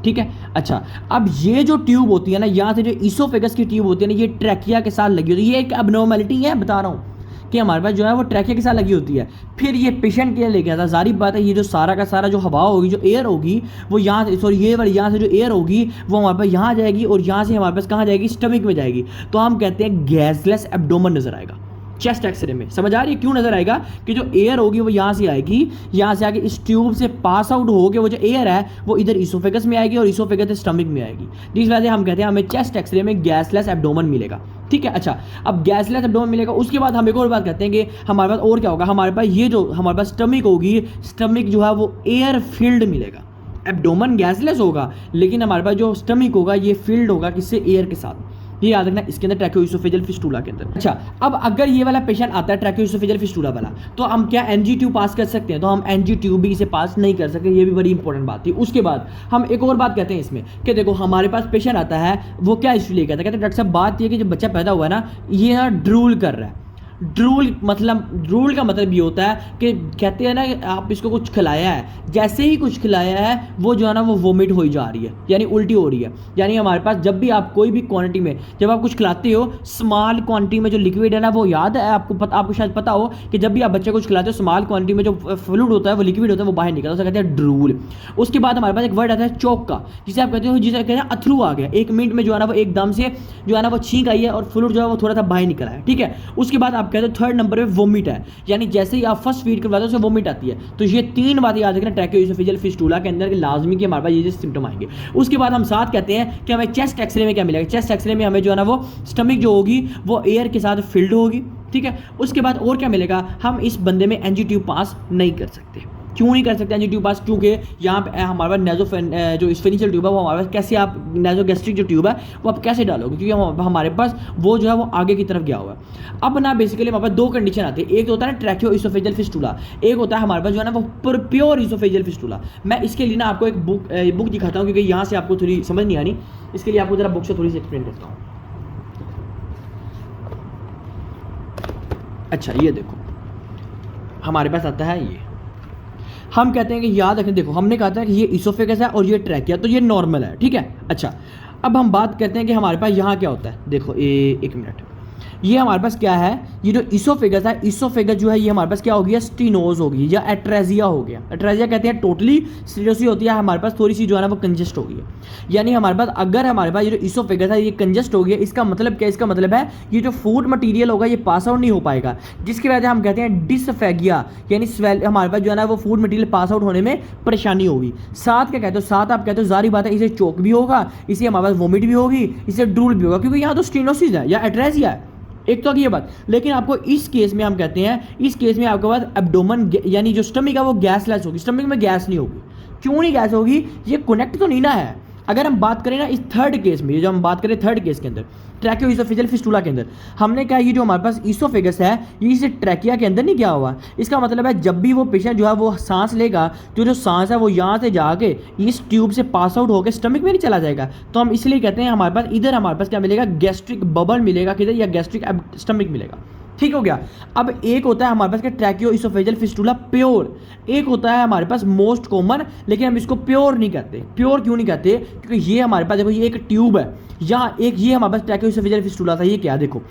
A: ठीक है। अच्छा, अब ये जो ट्यूब होती है ना, यहाँ से जो इसोफेगस की ट्यूब होती है ना, ये ट्रैकिया के साथ लगी होती है। ये एक एब्नॉर्मैलिटी है, बता रहा हूँ कि हमारे पास जो है वो ट्रैकिया के साथ लगी होती है। फिर ये पेशेंट के लिए लेके आता, जारी बात है ये जो सारा का सारा जो हवा होगी, जो एयर होगी, वो यहाँ से, सॉरी ये वाली यहाँ से जो एयर होगी वो हमारे पास यहाँ जाएगी, और यहाँ से हमारे पास कहाँ जाएगी? स्टमक में जाएगी। तो हम कहते हैं गैसलेस एब्डोमेन नजर आएगा चेस्ट एक्सरे में। समझ आ रही है क्यों नजर आएगा? कि जो एयर होगी वो यहाँ से आएगी, यहाँ से आके इस ट्यूब से पास आउट होकर वो जो एयर है वो इधर इसोफेगस में आएगी, और इसोफेगस से स्टमक में आएगी। जिस वजह से हम कहते हैं हमें चेस्ट एक्सरे में गैसलेस एब्डोमेन मिलेगा, ठीक है। अच्छा, अब गैसलेस एब्डोमेन मिलेगा, उसके बाद हम एक और बात करते हैं कि हमारे पास और क्या होगा? हमारे पास ये जो हमारे पास स्टमक होगी, स्टमक जो है वो एयर फील्ड मिलेगा। एब्डोमेन गैसलेस होगा, लेकिन हमारे पास जो स्टमक होगा ये फील्ड होगा किससे? एयर के साथ। ये याद रखना इसके अंदर ट्रैकियो इसोफेजियल फिस्टूला के अंदर। अच्छा, अब अगर ये वाला पेशेंट आता है ट्रैकियो इसोफेजियल फिस्टूला वाला, तो हम क्या एनजी ट्यूब पास कर सकते हैं? तो हम एनजी ट्यूब भी इसे पास नहीं कर सकते, ये भी बड़ी इंपॉर्टेंट बात थी। उसके बाद हम एक और बात कहते हैं इसमें कि देखो हमारे पास पेशेंट आता है, वो क्या इशू लेकर आता है? कहते हैं डॉक्टर साहब बात ये कि जब बच्चा पैदा हुआ है ना, ये ना ड्रूल कर रहा है। ड्रूल का मतलब ये होता है कि कहते हैं ना आप इसको कुछ खिलाया है, जैसे ही कुछ खिलाया है वो जो है ना वो वोमिट हो जा रही है, यानी उल्टी हो रही है। यानी हमारे पास जब भी आप कोई भी क्वांटिटी में जब आप कुछ खिलाते हो, स्मॉल क्वांटिटी में जो लिक्विड है ना, वो याद है आपको शायद पता हो कि जब भी आप बच्चे को कुछ खिलाते हो, स्मॉल क्वांटिटी में जो फ्लूइड होता है, वो लिक्विड होता है, वो बाहर निकलता है, उसे कहते हैं ड्रूल। उसके बाद हमारे पास एक वर्ड आता है चौक का, जिसे आप कहते हो, जिसे कहते हैं अथरू आ गया। 1 मिनट में जो है ना वो एकदम से जो है ना वो छींक आई है और फ्लूइड जो है वो थोड़ा सा बाहर निकला है, ठीक है। उसके बाद आप कहते हो थर्ड नंबर वोमिट है, यानी जैसे ही आप फर्स्ट फीड करवाते हो उसमें वोमिट आती है। तो ये 3 बातें याद रखना ट्रैकियो इसोफेजियल फिस्टूला के अंदर लाजमी कि हमारे पास ये सिम्टम आएंगे। उसके बाद हम साथ कहते हैं कि हमें चेस्ट एक्सरे में क्या मिलेगा? चेस्ट एक्सरे में हमें जो है ना वो स्टमक जो होगी वो एयर के साथ फिल्ड होगी, ठीक है। उसके बाद और क्या मिलेगा? हम इस बंदे में एनजी ट्यूब पास नहीं कर सकते। क्यों नहीं कर सकते एनजी ट्यूब पास? क्योंकि यहाँ पे हमारे पास जो स्फेनिशियल ट्यूब है वो हमारे पास कैसे, आप नेजोगैस्ट्रिक जो ट्यूब है वो आप कैसे डालोगे? क्योंकि हमारे पास वो जो है वो आगे की तरफ गया हुआ है। अब ना बेसिकली हमारे पास 2 कंडीशन आती है, एक तो होता है ना ट्रैकियो इसोफेजियल फिस्टूला, एक होता है हमारे पास जो है ना वो प्योर इसोफेजियल फिस्टूला। मैं इसके लिए ना आपको एक बुक दिखाता हूँ, क्योंकि यहाँ से आपको थोड़ी समझ नहीं आनी, इसके लिए आपको जरा बुक से थोड़ी सी एक्सप्लेन करता हूँ। अच्छा, ये देखो हमारे पास आता है ये, हम कहते हैं कि याद रखें, देखो हमने कहा था कि ये इसोफेगस है और ये ट्रैकिया, तो ये नॉर्मल है, ठीक है। अच्छा, अब हम बात करते हैं कि हमारे पास यहाँ क्या होता है। देखो एक मिनट, ये हमारे पास क्या है, ये जो इसोफेगस है, इसोफेगस जो है ये हमारे पास क्या हो गया, स्टीनोज हो गई या एट्रेजिया हो गया। एट्रेजिया कहते हैं टोटली स्टीनोसिस होती है, हमारे पास थोड़ी सी जो है ना वो कंजेस्ट हो गई है। यानी हमारे पास अगर हमारे पास ये जो इसोफेगस है ये कंजेस्ट हो गया, इसका मतलब क्या, इसका मतलब है ये जो फूड मटीरियल होगा ये पास आउट नहीं हो पाएगा, जिसकी वजह से हम कहते हैं डिसफेगिया, यानी हमारे पास जो है ना वो फूड मटीरियल पास आउट होने में परेशानी होगी। साथ क्या कहते हो, साथ आप कहते हो जारी बात है इसे चोक भी होगा, इसे हमारे पास वोमिट भी होगी, इसे ड्रूल भी होगा, क्योंकि यहाँ तो स्टीनोसिस है या एट्रेजिया है। एक तो ये बात, लेकिन आपको इस केस में हम कहते हैं, इस केस में आपके पास एब्डोमेन यानी जो स्टमक है वो गैसलेस होगी, स्टमक में गैस नहीं होगी। क्यों नहीं गैस होगी, ये कनेक्ट तो नहीं ना है। अगर हम बात करें ना इस थर्ड केस में, जो हम बात करें थर्ड केस के अंदर ट्रैकियोइसोफेजियल फिस्टूला के अंदर, हमने कहा ये जो हमारे पास इसोफेगस है ये इस ट्रैकिया के अंदर नहीं गया हुआ। इसका मतलब है जब भी वो पेशेंट जो है वो सांस लेगा, जो सांस है वो यहाँ से जाके इस ट्यूब से पास आउट होकर स्टमक में नहीं चला जाएगा। तो हम इसलिए कहते हैं हमारे पास इधर हमारे पास क्या मिलेगा, गैस्ट्रिक बबल मिलेगा किधर, या गैस्ट्रिक स्टमक मिलेगा। ठीक हो गया। अब एक होता है हमारे पास क्या, ट्रैकियोइसोफेजियल फिस्टूला प्योर, एक होता है हमारे पास मोस्ट कॉमन, लेकिन हम इसको प्योर नहीं कहते। प्योर क्यों नहीं कहते, क्योंकि ये हमारे पास देखो ये एक ट्यूब है, यहाँ एक ये हमारे पास ट्रैकियोइसोफेजियल फिस्टूला था, ये क्या देखो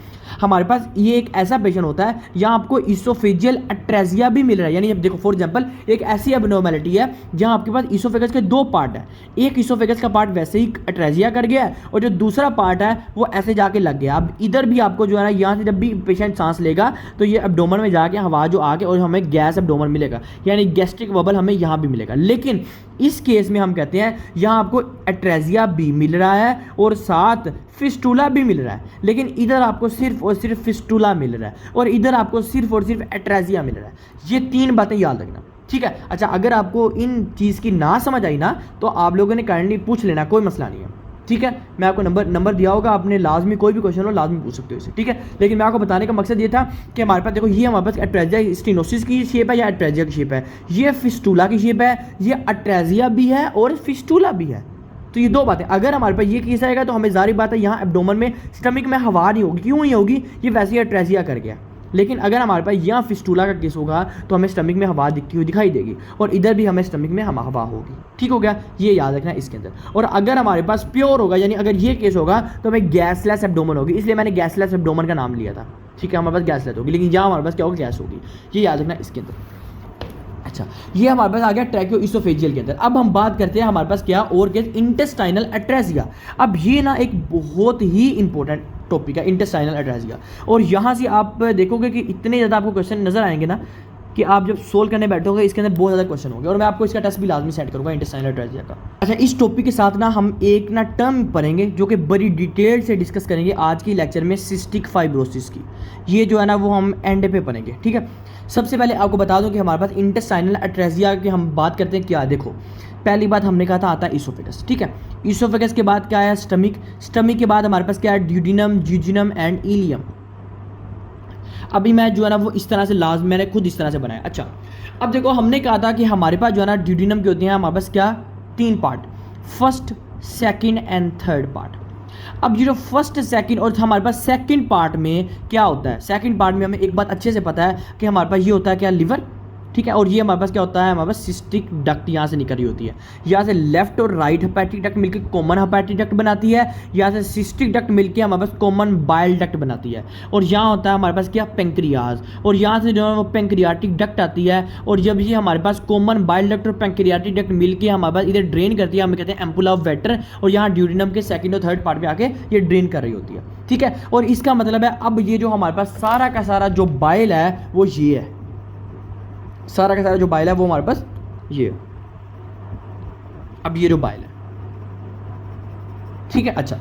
A: हमारे पास ये एक ऐसा पेशेंट होता है यहाँ आपको इसोफेजियल एट्रेजिया भी मिल रहा है। यानी अब देखो फॉर एग्जांपल एक ऐसी एबनॉर्मैलिटी है जहाँ आपके पास इसोफेगस के दो पार्ट है, एक इसोफेगस का पार्ट वैसे ही एट्रेजिया कर गया है और जो दूसरा पार्ट है वो ऐसे जाके लग गया। अब इधर भी आपको जो है ना यहाँ से जब भी पेशेंट सांस लेगा तो ये एब्डोमेन में जाके हवा जो आके और हमें गैस एब्डोमेन मिलेगा, यानी गैस्ट्रिक बबल हमें यहाँ भी मिलेगा। लेकिन इस केस में हम कहते हैं यहाँ आपको एट्रेजिया भी मिल रहा है और साथ फिस्टूला भी मिल रहा है, लेकिन इधर आपको सिर्फ और सिर्फ फिस्टूला मिल रहा है और इधर आपको सिर्फ और सिर्फ एट्रेजिया मिल रहा है। ये तीन बातें याद रखना, ठीक है। अच्छा, अगर आपको इन चीज़ की ना समझ आई ना तो आप लोगों ने काइंडली पूछ लेना, कोई मसला नहीं है, ठीक है। मैं आपको नंबर दिया होगा, आपने लाजमी कोई भी क्वेश्चन हो लाजमी पूछ सकते हो इसे, ठीक है। लेकिन मैं आपको बताने का मकसद ये था कि हमारे पास देखो ये हमारे पास एट्रेजिया स्टीनोसिस की शेप है या एट्रेजिया की शेप है, ये फिस्टूला की शेप है, ये एट्रेजिया भी है और फिस्टूला भी है। तो ये दो बातें, अगर हमारे पास ये केस आएगा तो हमें जारी बात है यहाँ एब्डोमेन में स्टमक में हवा नहीं होगी। क्यों नहीं होगी, ये वैसे ही एट्रेजिया कर गया। लेकिन अगर हमारे पास यहाँ फिस्टूला का केस होगा तो हमें स्टमक में हवा दिखती हुई दिखाई देगी और इधर भी हमें स्टमक में हवा होगी, ठीक हो गया। ये याद रखना इसके अंदर। और अगर हमारे पास प्योर होगा, यानी अगर ये केस होगा तो हमें गैसलेस एब्डोमेन होगी, इसलिए मैंने गैसलेस एब्डोमेन का नाम लिया था, ठीक है। हमारे पास गैसलेस होगी, लेकिन यहाँ हमारे पास क्या होगा, गैस होगी। ये याद रखना इसके अंदर। अच्छा, ये हमारे पास आ गया ट्रैकियोइसोफेजियल के अंदर। अब हम बात करते हैं हमारे पास क्या और केस, इंटेस्टाइनल एट्रेजिया। अब ये ना एक बहुत ही इंपॉर्टेंट टॉपिक है इंटेस्टाइनल एट्रेजिया, और यहाँ से आप देखोगे कि इतने ज़्यादा आपको क्वेश्चन नजर आएंगे ना कि आप जब सोल्व करने बैठोगे इसके अंदर बहुत ज़्यादा क्वेश्चन होंगे, और मैं आपको इसका टेस्ट भी लाजमी सेट करूँगा इंटेस्टाइनल एट्रेजिया का। अच्छा, इस टॉपिक के साथ ना हम एक ना टर्म पढ़ेंगे जो कि बड़ी डिटेल से डिस्कस करेंगे आज की लेक्चर में, सिस्टिक फाइब्रोसिस की। ये जो है ना वो हम एंड पे पढ़ेंगे, ठीक है। सबसे पहले आपको बता दूं कि हमारे पास इंटेस्टाइनल एट्रेजिया की हम बात करते हैं क्या, देखो पहली बात हमने कहा था आता है इसोफेगस, ठीक है। इसोफेगस के बाद क्या है, स्टमक, स्टमक के बाद हमारे पास क्या है, ड्यूडिनम, जिजिनम एंड इलियम। अभी मैं जो है ना वो इस तरह से मैंने खुद इस तरह से बनाया। अच्छा, अब देखो हमने कहा था कि हमारे पास जो है ना ड्यूडिनम के होते हैं हमारे पास क्या, तीन part, first, second and third part. अब ये जो फर्स्ट सेकंड और हमारे पास सेकंड पार्ट में क्या होता है, सेकंड पार्ट में हमें एक बात अच्छे से पता है कि हमारे पास ये होता है क्या, लिवर, ठीक है। और ये हमारे पास क्या होता है, हमारे पास सिस्टिक डक्ट यहाँ से निकल रही होती है, यहाँ से लेफ्ट और राइट हेपेटिक डक्ट मिलकर कॉमन हेपेटिक डक्ट बनाती है, यहाँ से सिस्टिक डक्ट मिलकर हमारे पास कॉमन बाइल डक्ट बनाती है, और यहाँ होता है हमारे पास क्या, पेंक्रियाज, और यहाँ से जो है वो पेंक्रियाटिक डक्ट आती है। और जब ये हमारे पास कॉमन बाइल डक्ट और पेंक्रियाटिक डक्ट मिलकर हमारे पास इधर ड्रेन करती है, हमें कहते हैं एम्पुला ऑफ वेटर, और यहाँ ड्यूडिनम के सेकंड और थर्ड पार्ट में आके ये ड्रेन कर रही होती है, ठीक है। और इसका मतलब है अब ये जो हमारे पास सारा का सारा जो बाइल है वो ये है, सारा का सारा जो बाइल है वो हमारे पास ये, अब ये जो बाइल है, ठीक है। अच्छा,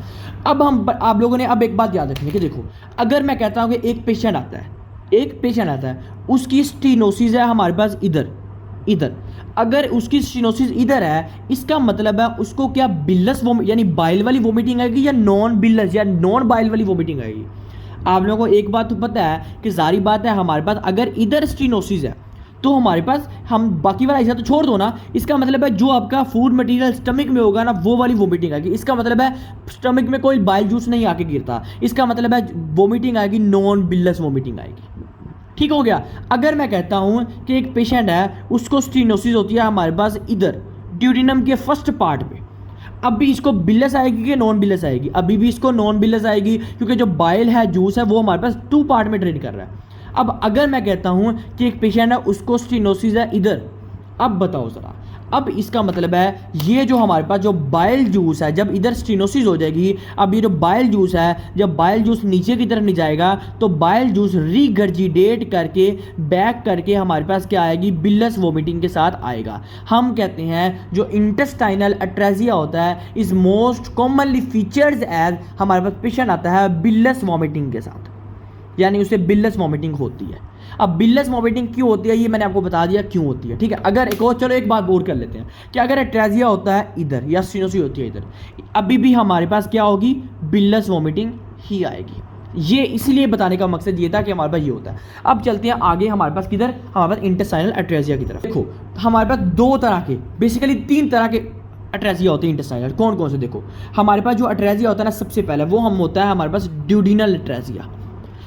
A: अब हम आप लोगों ने अब एक बात याद रखनी है कि देखो अगर मैं कहता हूं कि एक पेशेंट आता है, उसकी स्टीनोसिस है हमारे पास इधर, अगर उसकी स्टीनोसिस इधर है, इसका मतलब है उसको क्या बिलस यानी बाइल वाली वोमिटिंग आएगी या नॉन बिलस या नॉन बाइल वाली वोमिटिंग आएगी। आप लोगों को एक बात तो पता है कि जारी बात है हमारे पास अगर इधर स्टीनोसिस है तो हमारे पास, हम बाकी वाला हिस्सा तो छोड़ दो ना, इसका मतलब है जो आपका फूड मटेरियल स्टमक में होगा ना वो वाली वोमिटिंग आएगी। इसका मतलब है स्टमक में कोई बाइल जूस नहीं आके गिरता, इसका मतलब है वोमिटिंग आएगी नॉन बिलस वोमिटिंग आएगी, ठीक हो गया। अगर मैं कहता हूं कि एक पेशेंट है उसको स्टीनोसिस होती है हमारे पास इधर ड्यूडिनम के फर्स्ट पार्ट पे, अब भी इसको बिलस आएगी कि नॉन बिलस आएगी? अभी भी इसको नॉन बिलस आएगी, क्योंकि जो बाइल है, जूस है, वो हमारे पास 2 पार्ट में ट्रेड कर रहा है। अब अगर मैं कहता हूं कि एक पेशेंट है उसको स्टेनोसिस है इधर, अब बताओ ज़रा, अब इसका मतलब है ये जो हमारे पास जो बाइल जूस है, जब इधर स्टेनोसिस हो जाएगी, अब ये जो बाइल जूस है, जब बाइल जूस नीचे की तरफ नहीं जाएगा तो बाइल जूस रीगर्जिडेट करके बैक करके हमारे पास क्या आएगी? बिलस वोमिटिंग के साथ आएगा। हम कहते हैं जो इंटेस्टाइनल अट्रेजिया होता है is most commonly features as, हमारे पास पेशेंट आता है बिलस वोमिटिंग के साथ, यानी उसे बिलस वोमिटिंग होती है। अब बिलस वोमिटिंग क्यों होती है ये मैंने आपको बता दिया क्यों होती है, ठीक है। अगर एक और, चलो एक बात और कर लेते हैं कि अगर अट्रेजिया होता है इधर या स्टेनोसिस होती है इधर, अभी भी हमारे पास क्या होगी? बिलस वोमिटिंग ही आएगी। ये इसलिए बताने का मकसद ये था कि हमारे पास ये होता है। अब चलते हैं आगे हमारे पास किधर? हमारे पास इंटेस्टाइनल अट्रेजिया की तरफ। देखो हमारे पास 2 तरह के, बेसिकली 3 तरह के अट्रेजिया होते हैं इंटेस्टाइनल। कौन कौन से? देखो हमारे पास जो अट्रेजिया होता है ना, सबसे पहले वो हम होता है हमारे पास ड्यूडिनल अट्रेजिया,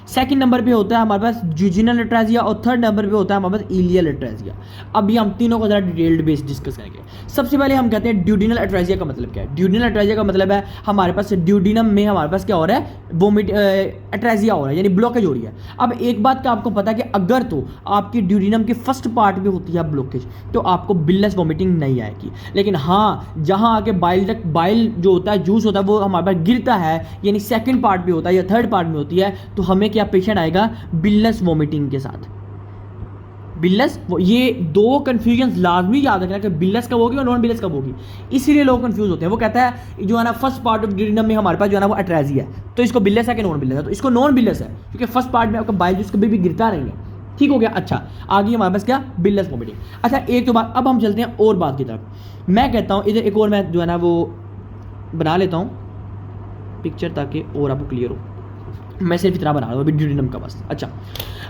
A: सेकंड नंबर पे होता है हमारे पास जुजिनल अट्रेजिया, और थर्ड नंबर पे होता है हमारे पास इलियल अट्रेजिया। अभी हम तीनों को जरा डिटेल्ड बेस डिस्कस करेंगे। सबसे पहले हम कहते हैं ड्यूडिनल अट्रेजिया का मतलब क्या है? ड्यूडिनल अट्रेजिया का मतलब है हमारे पास ड्यूडिनम में हमारे पास क्या हो रहा है? वोमिट अट्रेजिया हो रहा है, यानी ब्लॉकेज हो रही है। अब एक बात का आपको पता है कि अगर तो आपकी ड्यूडिनम के फर्स्ट पार्ट में होती है ब्लॉकेज तो आपको बिलस वोमिटिंग नहीं आएगी, लेकिन हाँ जहाँ आके बाइल जो होता है, जूस होता है, वो हमारे पास गिरता है, यानी सेकेंड पार्ट में होता है या थर्ड पार्ट में होती है, तो हमें क्या पेशेंट आएगा? बिलस वोमिटिंग के साथ। बिलस, ये 2 कन्फ्यूजन लाजमी याद रखना कि बिलस कब होगी और नॉन बिलस कब होगी, इसीलिए लोग कंफ्यूज होते हैं। वो कहता है जो है ना फर्स्ट पार्ट ऑफ ड्यूडिनम में हमारे पास जो है ना वो अट्रेजिया है, तो इसको बिलस है कि नॉन बिलस है? तो इसको नॉन बिलस है, क्योंकि फर्स्ट पार्ट में आपका बाइल जूस कभी भी गिरता नहीं है। ठीक हो गया। अच्छा आगे हमारे पास क्या? बिलस वोमिटिंग। अच्छा एक तो बात, अब हम चलते हैं और बात की तरफ। मैं कहता हूँ इधर एक और मैं जो है ना वो बना लेता हूँ पिक्चर ताकि और आपको क्लियर हो। मैं सिर्फ इतना बना रहा हूँ अभी ड्यूडिनम का बस। अच्छा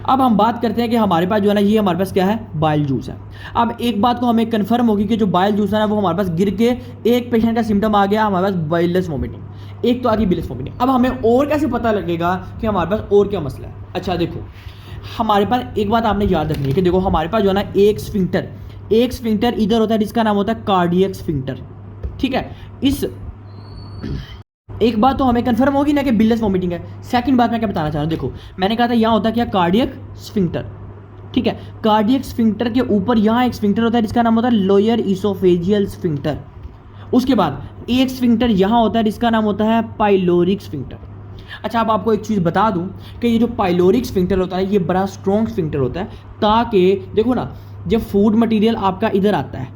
A: अब हम बात करते हैं कि हमारे पास जो है ना ये हमारे पास क्या है? बाइल जूस है। अब एक बात को हमें कंफर्म होगी कि जो बाइल जूस है ना वो हमारे पास गिर के एक पेशेंट का सिम्टम आ गया हमारे पास बाइलस वोमिटिंग, एक तो आ गई बिलस वोमिटिंग। अब हमें और कैसे पता लगेगा कि हमारे पास और क्या मसला है? अच्छा देखो हमारे पास एक बात आपने याद रखनी है कि देखो हमारे पास जो है ना एक स्फिंक्टर इधर होता है जिसका नाम होता है कार्डियक स्फिंक्टर, ठीक है। इस एक बात तो हमें कंफर्म होगी ना कि बिलस वोमिटिंग है। सेकंड बात मैं क्या बताना चाह रहा हूँ, देखो मैंने कहा था यहाँ होता है क्या? कार्डियक स्फिंक्टर, ठीक है। कार्डियक स्फिंक्टर के ऊपर यहाँ एक स्फिंक्टर होता है जिसका नाम होता है लोअर इसोफेजियल स्फिंक्टर। उसके बाद एक स्फिंक्टर यहाँ होता है जिसका नाम होता है पाइलोरिक स्फिंक्टर। अच्छा अब आपको एक चीज़ बता दूं कि ये जो पाइलोरिक स्फिंक्टर होता है ये बड़ा स्ट्रॉन्ग स्फिंक्टर होता है, ताकि देखो ना जब फूड मटेरियल आपका इधर आता है,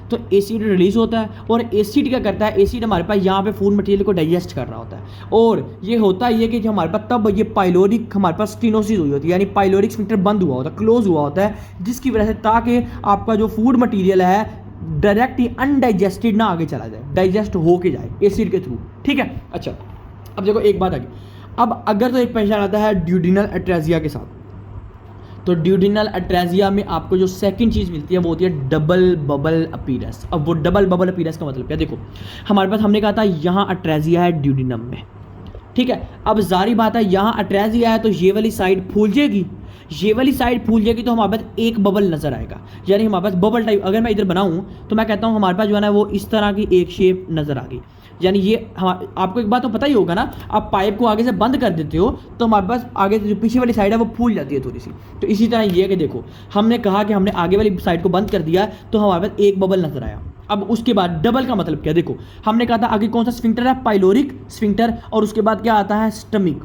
A: तो एसिड रिलीज होता है, और एसिड क्या करता है? एसिड हमारे पास यहाँ पे फूड मटेरियल को डाइजेस्ट कर रहा होता है, और ये होता है कि जो हमारे पास तब ये पाइलोरिक हमारे पास स्टेनोसिस हुई होती है, यानी पाइलोरिक स्फिंक्टर बंद हुआ होता है, क्लोज हुआ होता है, जिसकी वजह से ताकि आपका जो फूड मटीरियल है डायरेक्ट ही अनडाइजेस्टेड ना आगे चला जाए, डाइजेस्ट होके जाए एसिड के थ्रू, ठीक है। अच्छा अब देखो एक बात आगे, अब अगर तो एक पहचान आता है ड्यूडिनल अट्रेजिया के साथ, तो ड्यूडिनल अट्रेजिया में आपको जो सेकंड चीज़ मिलती है वो होती है डबल बबल अपीयरेंस। अब वो डबल बबल अपीयरेंस का मतलब क्या? देखो हमारे पास हमने कहा था यहाँ अट्रेजिया है ड्यूडिनम में, ठीक है। अब जारी बात है यहाँ अट्रेजिया है तो ये वाली साइड फूल जाएगी, तो हमारे पास एक बबल नजर आएगा, यानी हमारे पास बबल टाइप। अगर मैं इधर बनाऊं तो मैं कहता हूं हमारे पास जो है ना वो इस तरह की एक शेप नजर आ गई, यानी ये आपको एक बात तो पता ही होगा ना, आप पाइप को आगे से बंद कर देते हो तो हमारे पास आगे जो पीछे वाली साइड है वो फूल जाती है थोड़ी सी। तो इसी तरह ये है कि देखो हमने कहा कि हमने आगे वाली साइड को बंद कर दिया तो हमारे पास एक बबल नजर आया। अब उसके बाद डबल का मतलब क्या? देखो हमने कहा था आगे कौन सा स्फिंक्टर है? पाइलोरिक स्फिंक्टर, और उसके बाद क्या आता है? स्टमिक।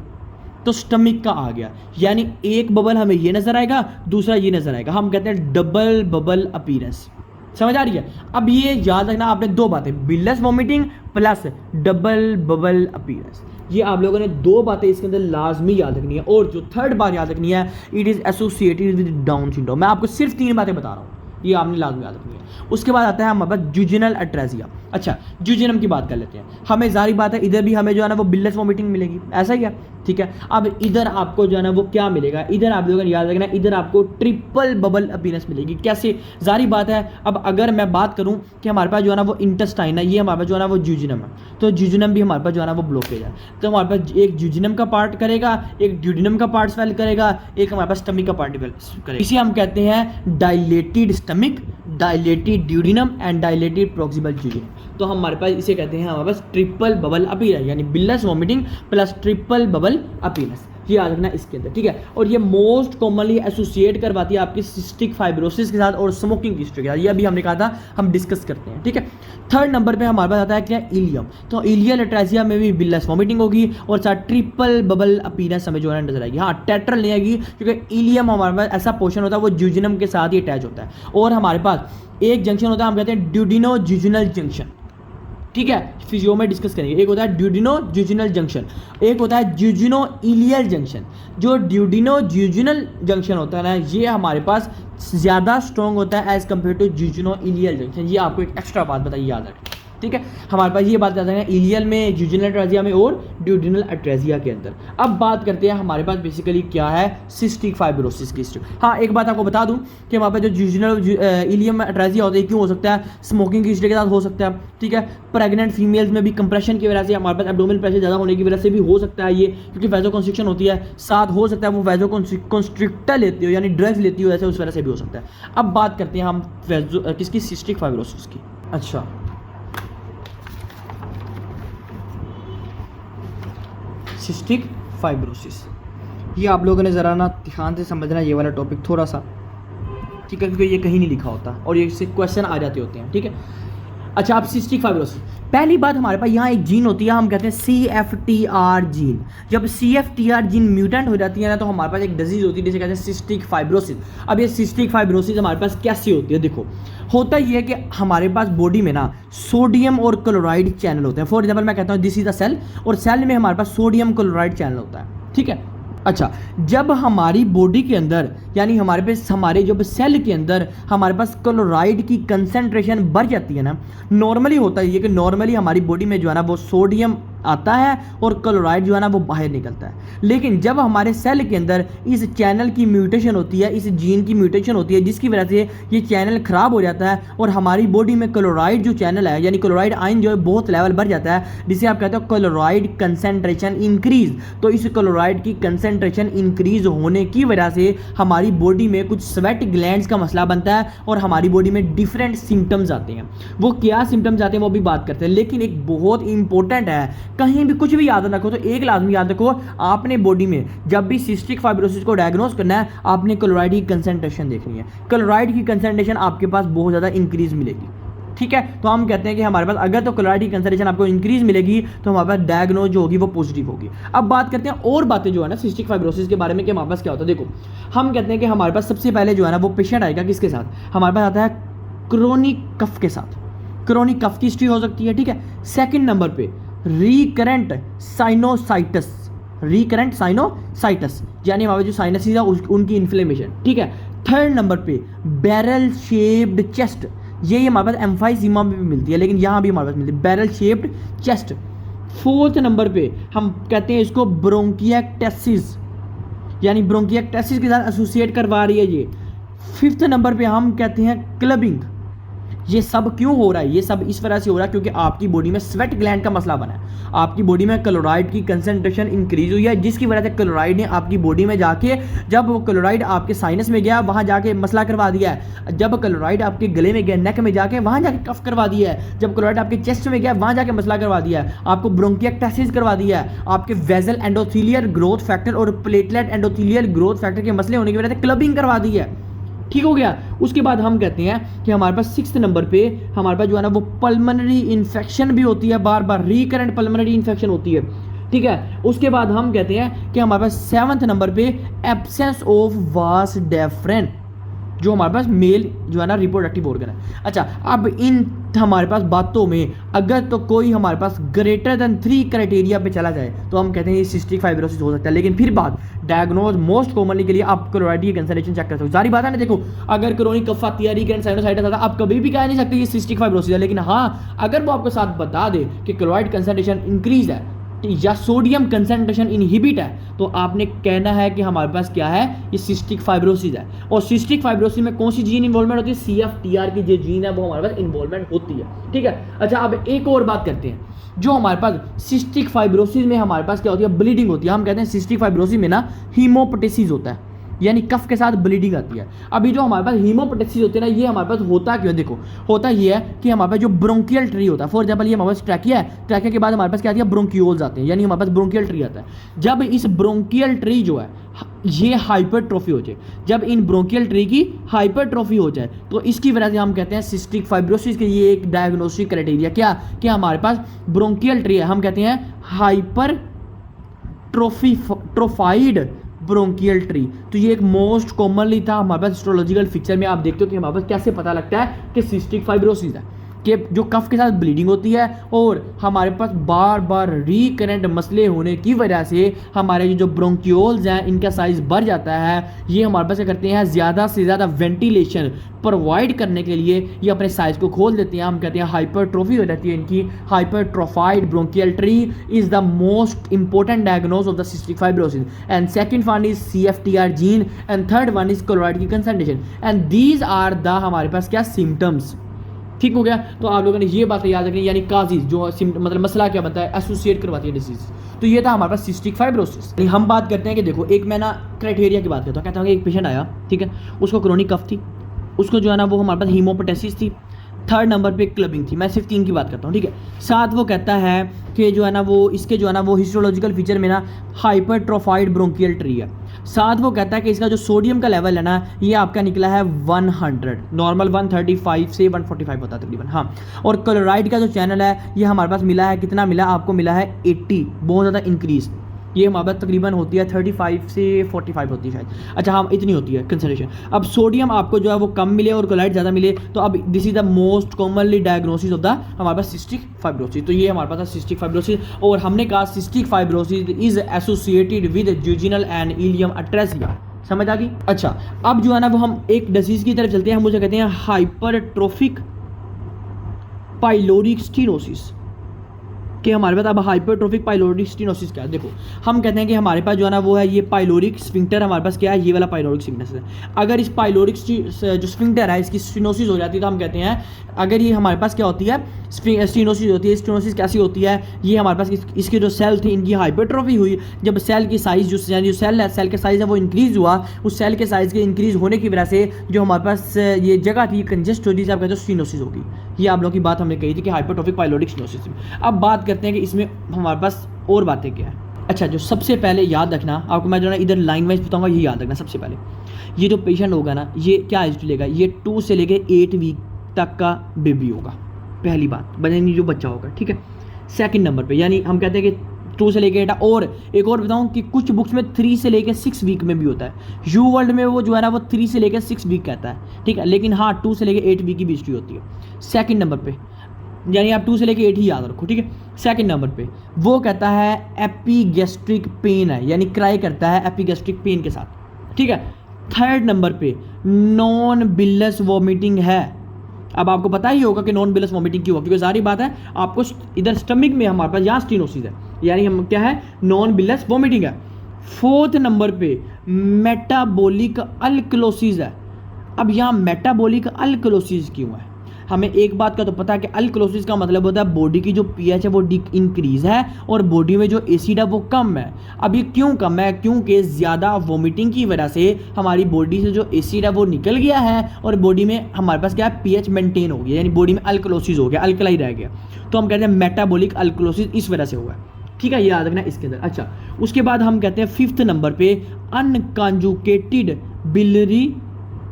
A: तो स्टमिक का आ गया, यानी एक बबल हमें ये नजर आएगा, दूसरा ये नजर आएगा, हम कहते हैं डबल बबल अपीयरेंस। समझ आ रही है? अब ये याद रखना आपने 2 बातें, bilious vomiting plus double bubble appearance, ये आप लोगों ने 2 बातें इसके अंदर लाजमी याद रखनी है। और जो थर्ड बात याद रखनी है, it is associated with down syndrome. मैं आपको सिर्फ 3 बातें बता रहा हूँ, ये आपने लाजमी याद रखनी है। उसके बाद आता है हमारे पास जुजिनल अट्रेजिया। अच्छा, ज्यूजेनम की बात कर लेते हैं। हमें जारी बात है इधर भी हमें जो है ना वो बिल्लस वॉमिटिंग मिलेगी, ऐसा ही है, ठीक है। अब इधर आपको जो है ना वो क्या मिलेगा, इधर आप लोगों ने याद रखना, इधर आपको ट्रिपल बबल अपीयरेंस मिलेगी। कैसे, जारी बात है, अब अगर मैं बात करूं कि हमारे पास जो है ना वो इंटेस्टाइन है, ये हमारे पास जो है ना वो ज्यूजेनम है, तो ज्यूजेनम भी हमारे पास जो है ना वो ब्लॉकेज है, तो हमारे पास एक ज्यूजेनम का पार्ट करेगा, एक ड्यूडेनम का पार्ट स्वेल करेगा, एक हमारे पास स्टमिक का पार्ट करेगा। इसे हम कहते हैं dilated stomach, dilated duodenum and dilated proximal jejunum. तो हमारे पास इसे कहते हैं हमारे पास ट्रिपल बबल अपीयरेंस, यानी bilious vomiting plus triple bubble appearance, ये याद रखना इसके अंदर, ठीक है। और ये मोस्ट कॉमनली एसोसिएट करवाती है आपकी सिस्टिक फाइब्रोसिस के साथ और स्मोकिंग हिस्ट्री के साथ, ये अभी हमने कहा था हम डिस्कस करते हैं, ठीक है। थर्ड नंबर पे हमारे पास आता है क्या, इलियम। तो इलियल अट्रेसिया में भी बिल्लस वॉमिटिंग होगी और साथ ट्रिपल बबल अपीयरेंस हमें जो है नजर आएगी। हाँ, टेट्रल नहीं आएगी क्योंकि इलियम हमारे पास ऐसा पोर्शन होता है वो ज्यूजेनम के साथ ही अटैच होता है। और हमारे पास एक जंक्शन होता है, हम कहते हैं ड्यूडिनो ज्यूजिनल जंक्शन, ठीक है, फिजियो में डिस्कस करेंगे। एक होता है ड्यूडिनो ज्यूजिनल जंक्शन, एक होता है ज्यूजिनो इलियल जंक्शन। जो ड्यूडिनो ज्यूजिनल जंक्शन होता है ना, ये हमारे पास ज़्यादा स्ट्रॉन्ग होता है as compared to jejuno ileal junction. ये आपको एक एक्स्ट्रा बात बताइए, याद रखें, ठीक है। हमारे पास ये बात याद रखना, इलियल में, ज्यूजिनल अट्रेसिया में और ड्यूडिनल अट्रेसिया के अंदर। अब बात करते हैं हमारे पास बेसिकली क्या है, सिस्टिक फाइब्रोसिस की हिस्ट्री। हाँ, एक बात आपको बता दूं कि हमारे पास जो ज्यूजिनल इलियम अट्रेसिया होता है, क्यों हो सकता है, स्मोकिंग की हिस्ट्री के साथ हो सकता है, ठीक है। प्रेग्नेंट फीमेल्स में भी कंप्रेशन की वजह से, हमारे पास एब्डोमिनल प्रेशर ज़्यादा होने की वजह से भी हो सकता है ये, क्योंकि वैजो कंस्ट्रिक्शन होती है, साथ हो सकता है वो वैजो कंस्ट्रिक्टर लेती हो यानी ड्रग्स लेती हो, ऐसे उस वजह से भी हो सकता है। अब बात करते हैं हम किसकी, सिस्टिक फाइब्रोसिस की। अच्छा, सिस्टिक फाइब्रोसिस, ये आप लोगों ने ज़रा ना ध्यान से समझना ये वाला टॉपिक थोड़ा सा, ठीक है, क्योंकि ये कहीं नहीं लिखा होता और ये क्वेश्चन आ जाते होते हैं, ठीक है। अच्छा, आप सिस्टिक फाइब्रोसिस, पहली बात हमारे पास यहाँ एक जीन होती है, हम कहते हैं CFTR जीन। जब CFTR जीन म्यूटेंट हो जाती है ना, तो हमारे पास एक डिजीज होती है जिसे कहते हैं सिस्टिक फाइब्रोसिस। अब ये सिस्टिक फाइब्रोसिस हमारे पास कैसी होती है, देखो, होता ये है कि हमारे पास बॉडी में ना सोडियम और क्लोराइड चैनल होते हैं। फॉर एग्जाम्पल मैं कहता हूँ दिस इज द सेल, और सेल में हमारे पास सोडियम क्लोराइड चैनल होता है, ठीक है। अच्छा, जब हमारी बॉडी के अंदर यानी हमारे जब सेल के अंदर हमारे पास क्लोराइड की कंसेंट्रेशन बढ़ जाती है ना, नॉर्मली होता है ये कि नॉर्मली हमारी बॉडी में जो है ना वो सोडियम आता है और क्लोराइड जो है ना वो बाहर निकलता है। लेकिन जब हमारे सेल के अंदर इस चैनल की म्यूटेशन होती है, इस जीन की म्यूटेशन होती है, जिसकी वजह से ये चैनल खराब हो जाता है और हमारी बॉडी में क्लोराइड जो चैनल है यानी क्लोराइड आयन जो है बहुत लेवल बढ़ जाता है, जिसे आप कहते हो क्लोराइड कंसेंट्रेशन इंक्रीज। तो इस क्लोराइड की कंसेंट्रेशन इंक्रीज होने की वजह से हमारी बॉडी में कुछ स्वेट ग्लैंड्स का मसला बनता है और हमारी बॉडी में डिफरेंट सिम्टम्स आते हैं। वो क्या सिम्टम्स आते हैं वो भी बात करते हैं, लेकिन एक बहुत इंपॉर्टेंट है, कहीं भी कुछ भी याद रखो तो एक लाजमी याद रखो, आपने बॉडी में जब भी सिस्टिक फाइब्रोसिस को डायग्नोस करना है, आपने क्लोराइड की कंसेंट्रेशन देखनी है। क्लोराइड की कंसेंट्रेशन आपके पास बहुत ज़्यादा इंक्रीज मिलेगी, ठीक है। तो हम कहते हैं कि हमारे पास अगर तो क्लोराइड की कंसेंट्रेशन आपको इंक्रीज मिलेगी तो हमारे पास डायग्नोज जो होगी वो पॉजिटिव होगी। अब बात करते हैं और बातें जो है ना सिस्टिक फाइब्रोसिस के बारे में कि हमारे पास क्या होता है। देखो, हम कहते हैं कि हमारे पास सबसे पहले जो है ना वो पेशेंट आएगा किसके साथ, हमारे पास आता है क्रोनिक कफ के साथ। क्रोनिक कफ की हिस्ट्री हो सकती है, ठीक है। सेकंड नंबर पे रिकरेंट साइनोसाइटिस, रिकरेंट साइनोसाइटिस यानी हमारे जो साइनसेस है उनकी इन्फ्लेमेशन, ठीक है। थर्ड नंबर पे बैरल शेप्ड चेस्ट, ये हमारे पास एम्फाइसीमा में भी मिलती है, लेकिन यहाँ भी हमारे पास मिलती है barrel shaped chest. Fourth number पे हम कहते हैं इसको ब्रोंकिएक्टेसिस, यानी ब्रोंकिएक्टेसिस के साथ एसोसिएट करवा रही है ये। फिफ्थ नंबर पे हम कहते हैं क्लबिंग। ये सब क्यों हो रहा है, ये सब इस वजह से हो रहा है क्योंकि आपकी बॉडी में स्वेट ग्लैंड का मसला बना है। आपकी बॉडी में क्लोराइड की कंसेंट्रेशन इंक्रीज हुई है, जिसकी वजह से क्लोराइड ने आपकी बॉडी में जाके, जब वो क्लोराइड आपके साइनस में गया वहाँ जाके मसला करवा दिया है, जब क्लोराइड आपके गले में गया नेक में जाके वहाँ जाके कफ करवा दिया है, जब क्लोराइड आपके चेस्ट में गया वहाँ जाके मसला करवा दिया है, आपको ब्रोंकिएक्टेसिस करवा दिया है, आपके वेजल एंडोथीलियल ग्रोथ फैक्टर और प्लेटलेट एंडोथीलियल ग्रोथ फैक्टर के मसले होने की वजह से क्लबिंग करवा दी है, ठीक हो गया। उसके बाद हम कहते हैं कि हमारे पास सिक्स्थ नंबर पे हमारे पास जो है ना वो पल्मोनरी इन्फेक्शन भी होती है, बार बार रिकरेंट पल्मोनरी इन्फेक्शन होती है, ठीक है। उसके बाद हम कहते हैं कि हमारे पास सेवंथ नंबर पे एब्सेंस ऑफ वास डेफ्रेन, जो हमारे पास मेल जो है ना रिप्रोडक्टिव ऑर्गन है। अच्छा, अब इन हमारे पास बातों में अगर तो कोई हमारे पास ग्रेटर देन 3 क्राइटेरिया पे चला जाए तो हम कहते हैं ये सिस्टिक फाइब्रोसिस हो सकता है। लेकिन फिर बात डायग्नोज मोस्ट कॉमनली के लिए आप क्लोराइड की कंसंट्रेशन चेक कर सकते हो। सारी बात है ना, देखो अगर क्रोनिक कफ आती है, रिकरेंट साइनोसाइटिस आता है, आप कभी भी कह नहीं सकते ये सिस्टिक फाइब्रोसिस है, लेकिन हाँ अगर वो आपको साथ बता दे कि क्लोराइड कंसंट्रेशन इंक्रीज है या सोडियम कंसंट्रेशन इनहिबिट है, तो आपने कहना है कि हमारे पास क्या है, ये सिस्टिक फाइब्रोसिस है। और सिस्टिक फाइब्रोसिस में कौन सी जीन इन्वॉल्वमेंट होती है, CFTR की जो जीन है वो हमारे पास इन्वॉल्वमेंट होती है, ठीक है। अच्छा अब एक और बात करते हैं, जो हमारे पास सिस्टिक फाइब्रोसिस में हमारे पास क्या होती है, ब्लीडिंग होती है। हम कहते हैं सिस्टिक फाइब्रोसिस में ना हीमोपटेसिस होता है, यानी कफ के साथ ब्लीडिंग आती है। अभी जो हमारे पास हीमोपटेसिस होते हैं ना, ये हमारे पास होता क्यों है, देखो होता ये है कि हमारे पास जो ब्रोंकियल ट्री होता है, फॉर एग्जांपल ये हमारे पास ट्रैकिया है, ट्रैकिया के बाद हमारे पास क्या आती है, ब्रोंक्यूल्स आते हैं, यानी हमारे पास ब्रोंकियल ट्री आता है। जब इस ब्रोंकियल ट्री जो है ये हाइपरट्रॉफी हो जाए, जब इन ब्रोंकियल ट्री की हाइपरट्रॉफी हो जाए, तो इसकी वजह से हम कहते हैं सिस्टिक फाइब्रोसिस के ये एक डायग्नोस्टिक क्राइटेरिया क्या कि हमारे पास ब्रोंकियल ट्री है, हम कहते हैं हाइपरट्रोफाइड ब्रोंकियल ट्री। तो ये एक मोस्ट कॉमनली था हमारे पास हिस्टोलॉजिकल फीचर में। आप देखते हो कि हमारे पास कैसे पता लगता है कि सिस्टिक फाइब्रोसिस है, कि जो कफ के साथ ब्लीडिंग होती है और हमारे पास बार बार रिकरेंट मसले होने की वजह से हमारे जो ब्रोंक्यूल्स हैं इनका साइज बढ़ जाता है। ये हमारे पास क्या करते हैं, ज़्यादा से ज़्यादा वेंटिलेशन प्रोवाइड करने के लिए ये अपने साइज को खोल देते हैं। हम कहते हैं हाइपरट्रोफी हो जाती है इनकी, hypertrophied bronchial tree is the most important diagnosis of the cystic fibrosis. And second one is CFTR gene and third one is chloride की concentration, and these are the हमारे पास क्या सिम्टम्स। ठीक हो गया। तो आप लोगों ने ये बातें याद रखनी, यानी काजीज जो मतलब मसला क्या बनता है, एसोसिएट करवाती है डिजीज। तो ये था हमारे पास सिस्टिक फाइब्रोसिस। हम बात करते हैं कि देखो एक मैं ना क्राइटेरिया की बात करता हूँ, कहता हूँ कि एक पेशेंट आया, ठीक है, उसको क्रोनिक कफ थी, उसको जो है ना वो हमारे पास हीमोपटेसिस थी, थर्ड नंबर पे क्लबिंग थी। मैं सिर्फ 3 की बात करता हूँ, ठीक है। साथ वो कहता है कि जो है ना वो इसके जो है ना वो हिस्टोलॉजिकल फीचर में ना हाइपरट्रोफाइड ब्रोंकियल ट्री है। साथ वो कहता है कि इसका जो सोडियम का लेवल है ना ये आपका निकला है 100, नॉर्मल 135 से 145 होता है तकरीबन, हाँ। और क्लोराइड का जो चैनल है ये हमारे पास मिला है, कितना मिला आपको, मिला है 80, बहुत ज़्यादा इंक्रीज। ये हमारे पास तकरीबन होती है 35 से 45 होती है शायद, अच्छा हाँ इतनी होती है कंसंट्रेशन। अब सोडियम आपको जो है वो कम मिले और क्लोराइड ज़्यादा मिले, तो अब this is the most commonly diagnosis of the हमारे पास सिस्टिक फाइब्रोसिस। तो ये हमारे पास सिस्टिक फाइब्रोसिस, और हमने कहा cystic fibrosis is associated with jejunal and ileum atresia. समझ आ गई। अच्छा अब जो है ना वो हम एक डिजीज की तरफ चलते हैं, हम उसे कहते हैं हाइपरट्रोफिक पाइलोरिक स्टेनोसिस। कि हमारे पास अब हाइपरट्रोफिक पाइलोरिक स्टेनोसिस क्या है, देखो हम कहते हैं कि हमारे पास जो है ना वो है ये पाइलोरिक स्फिंक्टर, हमारे पास क्या है, ये वाला पाइलोरिक स्फिंक्टर है। अगर इस पाइलोरिक जो स्फिंक्टर है इसकी स्टेनोसिस हो जाती है, तो हम कहते हैं अगर ये हमारे पास क्या होती है, स्टेनोसिस होती है। स्टेनोसिस कैसी होती है, ये हमारे पास इसके जो सेल थे इनकी हाइपरट्रोफी हुई, जब सेल की साइज जो सेल है, सेल का साइज है वो इंक्रीज हुआ, उस सेल के साइज के इंक्रीज होने की वजह से जो हमारे पास ये जगह थी कंजेस्ट हो, जिसे आप कहते हो स्टेनोसिस होगी। ये आप लोगों की बात हमने कही थी कि हाइपरट्रोफिक पाइलोरिक स्टेनोसिस। अब बात करते हैं कि इसमें हमारे पास और बातें क्या है। अच्छा जो सबसे पहले याद रखना, आपको मैं जो है इधर लाइन वाइज बताऊंगा, ये याद रखना सबसे पहले, ये जो पेशेंट होगा ना ये क्या एज लेगा, ये 2 से लेके 8 वीक तक का बेबी होगा, पहली बात यानी जो बच्चा होगा, ठीक है। सेकंड नंबर पे यानी हम कहते हैं कि 2 से लेके 8, और एक और बताऊं कि कुछ बुक्स में 3 से लेके 6 वीक में भी होता है। यू वर्ल्ड में वो जो है ना वो 3 से लेके 6 वीक कहता है, ठीक है, लेकिन हाँ 2 से लेके 8 वीक की भी हिस्ट्री होती है। सेकंड नंबर पे यानी आप 2 से लेके 8 ही याद रखो, ठीक है। सेकंड नंबर पे वो कहता है एपीगैस्ट्रिक पेन है, यानी क्राई करता है एपीगैस्ट्रिक पेन के साथ, ठीक है। थर्ड नंबर पे नॉन बिलस वॉमिटिंग है। अब आपको पता ही होगा कि नॉन बिलस वॉमिटिंग क्यों, क्योंकि सारी बात है आपको इधर स्टमक में हमारे पास यहाँ स्टेनोसिस है, यानी हम क्या है, नॉन बिलस वॉमिटिंग है। फोर्थ नंबर पे मेटाबॉलिक अल्कलोसिस है। अब यहाँ मेटाबॉलिक अल्कलोसिस क्यों है, हमें एक बात का तो पता है कि अल्कलोसिस का मतलब होता है बॉडी की जो पीएच है वो इंक्रीज है और बॉडी में जो एसिड है वो कम है। अब ये क्यों कम है, क्योंकि ज़्यादा वोमिटिंग की वजह से हमारी बॉडी से जो एसिड है वो निकल गया है और बॉडी में हमारे पास क्या है, पीएच मेंटेन हो गया, यानी बॉडी में अल्कलोसिस हो गया, अल्कलाई रह गया। तो हम कहते हैं मेटाबॉलिक अल्कलोसिस इस वजह से हुआ है, ठीक है, याद रखना इसके अंदर। अच्छा उसके बाद हम कहते हैं 5th नंबर पे अनकॉन्जुगेटेड बिलिरी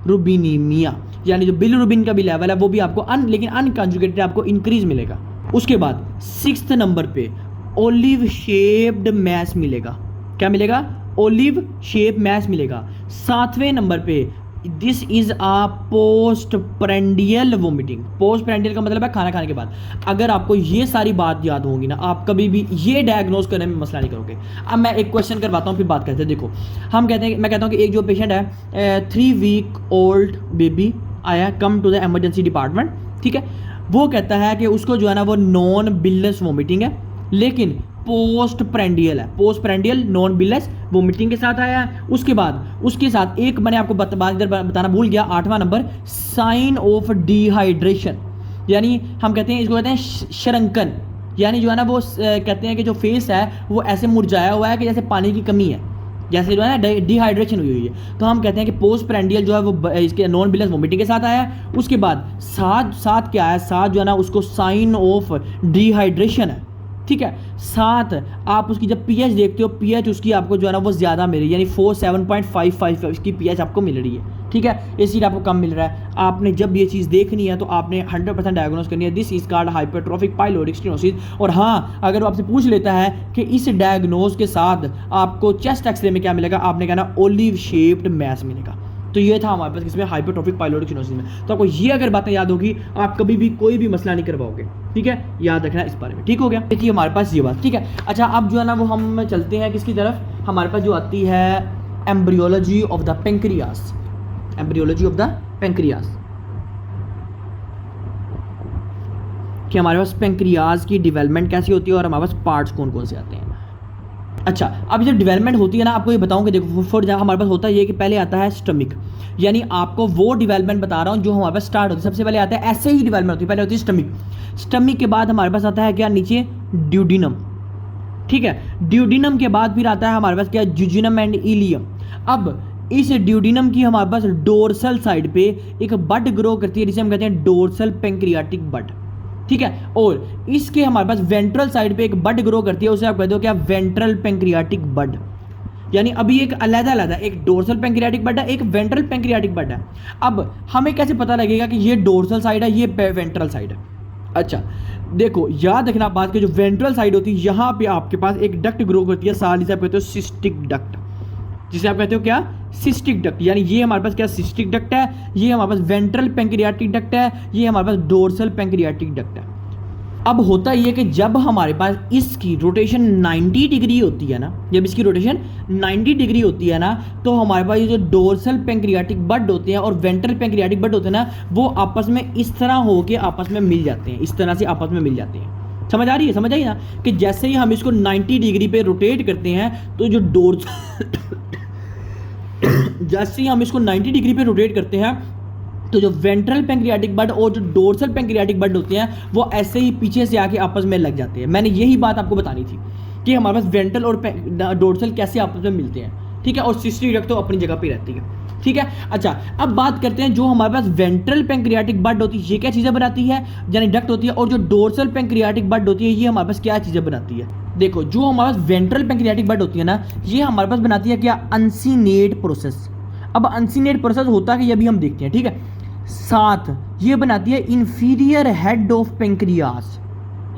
A: रुबिनीमिया, यानी जो बिलिरुबिन का भी लेवल है वो भी आपको लेकिन अनकॉन्जुगेटेड आपको इंक्रीज मिलेगा। उसके बाद 6th नंबर पे ओलिव शेप्ड मैस मिलेगा, क्या मिलेगा, ओलिव शेप मैस मिलेगा। 7वें नंबर पे this is a post prandial vomiting. Post prandial का मतलब है खाना खाने के बाद। अगर आपको ये सारी बात याद होगी ना, आप कभी भी ये डायग्नोज करने में मसला नहीं करोगे। अब मैं एक क्वेश्चन करवाता हूँ, फिर बात करते हैं। देखो, हम कहते हैं, मैं कहता हूँ कि एक जो पेशेंट है 3 वीक ओल्ड बेबी आया, come to the emergency department, ठीक है। वो कहता है कि उसको जो है ना वो नॉन बिलस वोमिटिंग है, लेकिन पोस्ट प्रेंडियल है। पोस्ट प्रेंडियल नॉन बिलस वोमिटिंग के साथ आया है। उसके बाद उसके साथ एक मैंने आपको बताना भूल गया, 8वां नंबर, साइन ऑफ डिहाइड्रेशन। यानी हम कहते हैं, इसको कहते हैं शरंकन। यानी जो है ना वो कहते हैं कि जो फेस है वो ऐसे मुरझाया हुआ है कि जैसे पानी की कमी है, जैसे जो है ना डिहाइड्रेशन हुई हुई है। तो हम कहते हैं कि पोस्ट प्रेंडियल जो है वो इसके नॉन बिलस वोमिटिंग के साथ आया है। उसके बाद साथ क्या है, साथ जो है ना उसको साइन ऑफ डिहाइड्रेशन है, ठीक है। साथ आप उसकी जब पीएच देखते हो, पीएच उसकी आपको जो है ना वो ज़्यादा मिल रही है, यानी 47.55 उसकी पीएच आपको मिल रही है, ठीक है। एसिड आपको कम मिल रहा है। आपने जब ये चीज़ देखनी है तो आपने 100% डायग्नोस करनी है। This is called hypertrophic pyloric stenosis. और हाँ, अगर वो आपसे पूछ लेता है कि इस डायग्नोस के साथ आपको चेस्ट एक्सरे में क्या मिलेगा, आपने कहना ओलिव शेप्ड मैस मिलेगा। तो ये था हमारे पास किसमें, हाइपरट्रोफिक पाइलोरिक स्टेनोसिस में। तो आपको ये अगर बातें याद होगी, आप कभी भी कोई भी मसला नहीं करवाओगे, ठीक है। याद रखना इस बारे में, ठीक हो गया। देखिए हमारे पास ये बात, ठीक है। अच्छा, अब जो है ना वो हम चलते हैं किसकी तरफ, हमारे पास जो आती है embryology of the pancreas. Embryology of the pancreas, कि हमारे पास पेंक्रियास की डेवलपमेंट कैसी होती है और हमारे पास पार्ट्स कौन कौन से आते हैं। अच्छा, अब जब डेवलपमेंट होती है ना, आपको ये बताऊं कि देखो, फॉर एग्जाम्पल हमारे पास होता है ये कि पहले आता है स्टमिक, यानी आपको वो डेवलपमेंट बता रहा हूँ जो हमारे पास स्टार्ट होती है। सबसे पहले आता है, ऐसे ही डेवलपमेंट होती है, पहले होती है स्टमिक। स्टमिक के बाद हमारे पास आता है क्या, नीचे ड्यूडिनम, ठीक है। ड्यूडिनम के बाद फिर आता है हमारे पास क्या, जुजिनम एंड इलियम। अब इस ड्यूडिनम की हमारे पास डोर्सल साइड पे एक बड ग्रो करती है, जिसे हम कहते हैं डोर्सल पेंक्रियाटिक बड, ठीक है। और इसके हमारे पास वेंट्रल साइड पे एक बड ग्रो करती है, उसे आप कहते हो क्या, वेंट्रल पेंक्रियाटिक बड। यानी अभी एक अलग-अलग, एक डोर्सल पेंक्रियाटिक बड है, एक वेंट्रल पेंक्रियाटिक बड है। अब हमें कैसे पता लगेगा कि ये डोर्सल साइड है, ये वेंट्रल साइड है। अच्छा देखो, याद रखना बात कि जो वेंट्रल साइड होती है, यहाँ पे आपके पास एक डक्ट ग्रो करती है, साल जिसे आप कहते हो सिस्टिक डक्ट, जिसे आप कहते हो क्या, सिस्टिक डक्ट। यानी ये हमारे पास क्या, सिस्टिक डक्ट है, ये हमारे पास वेंट्रल पेंक्रियाटिक डक्ट है, ये हमारे पास डोर्सल पेंक्रियाटिक डक्ट है। अब होता ये कि जब हमारे पास इसकी रोटेशन 90 डिग्री होती है ना, जब इसकी रोटेशन 90 डिग्री होती है ना, तो हमारे पास ये जो डोर्सल पेंक्रियाटिक बड होते हैं और वेंट्रल पेंक्रियाटिक बड होते हैं ना, वो आपस में इस तरह होके आपस में मिल जाते हैं, इस तरह से आपस में मिल जाते हैं। समझ आ रही है, समझ आई ना, कि जैसे ही हम इसको 90 डिग्री पे रोटेट करते हैं तो जो जैसे ही हम इसको 90 डिग्री पे रोटेट करते हैं तो जो वेंट्रल पेंक्रियाटिक बड और जो डोर्सल पेंक्रियाटिक बड होते हैं वो ऐसे ही पीछे से आके आपस में लग जाते हैं। मैंने यही बात आपको बतानी थी कि हमारे पास वेंट्रल और डोर्सल कैसे आपस में मिलते हैं, ठीक है। और सिस्टिक डक्ट तो अपनी जगह पे रहती है, ठीक है। अच्छा, अब बात करते हैं जो हमारे पास वेंट्रल पेंक्रियाटिक बड होती है, ये क्या चीज़ें बनाती है, यानी डक्ट होती है। और जो डोर्सल पेंक्रियाटिक बड होती है, ये हमारे पास क्या चीज़ें बनाती है। देखो, जो हमारे पास वेंट्रल पेंक्रियाटिक बड होती है ना, ये हमारे पास बनाती है क्या, अनसीनेट प्रोसेस। अब अनसीनेट प्रोसेस होता है कि ये भी हम देखते हैं, ठीक है। साथ ये बनाती है inferior head of pancreas,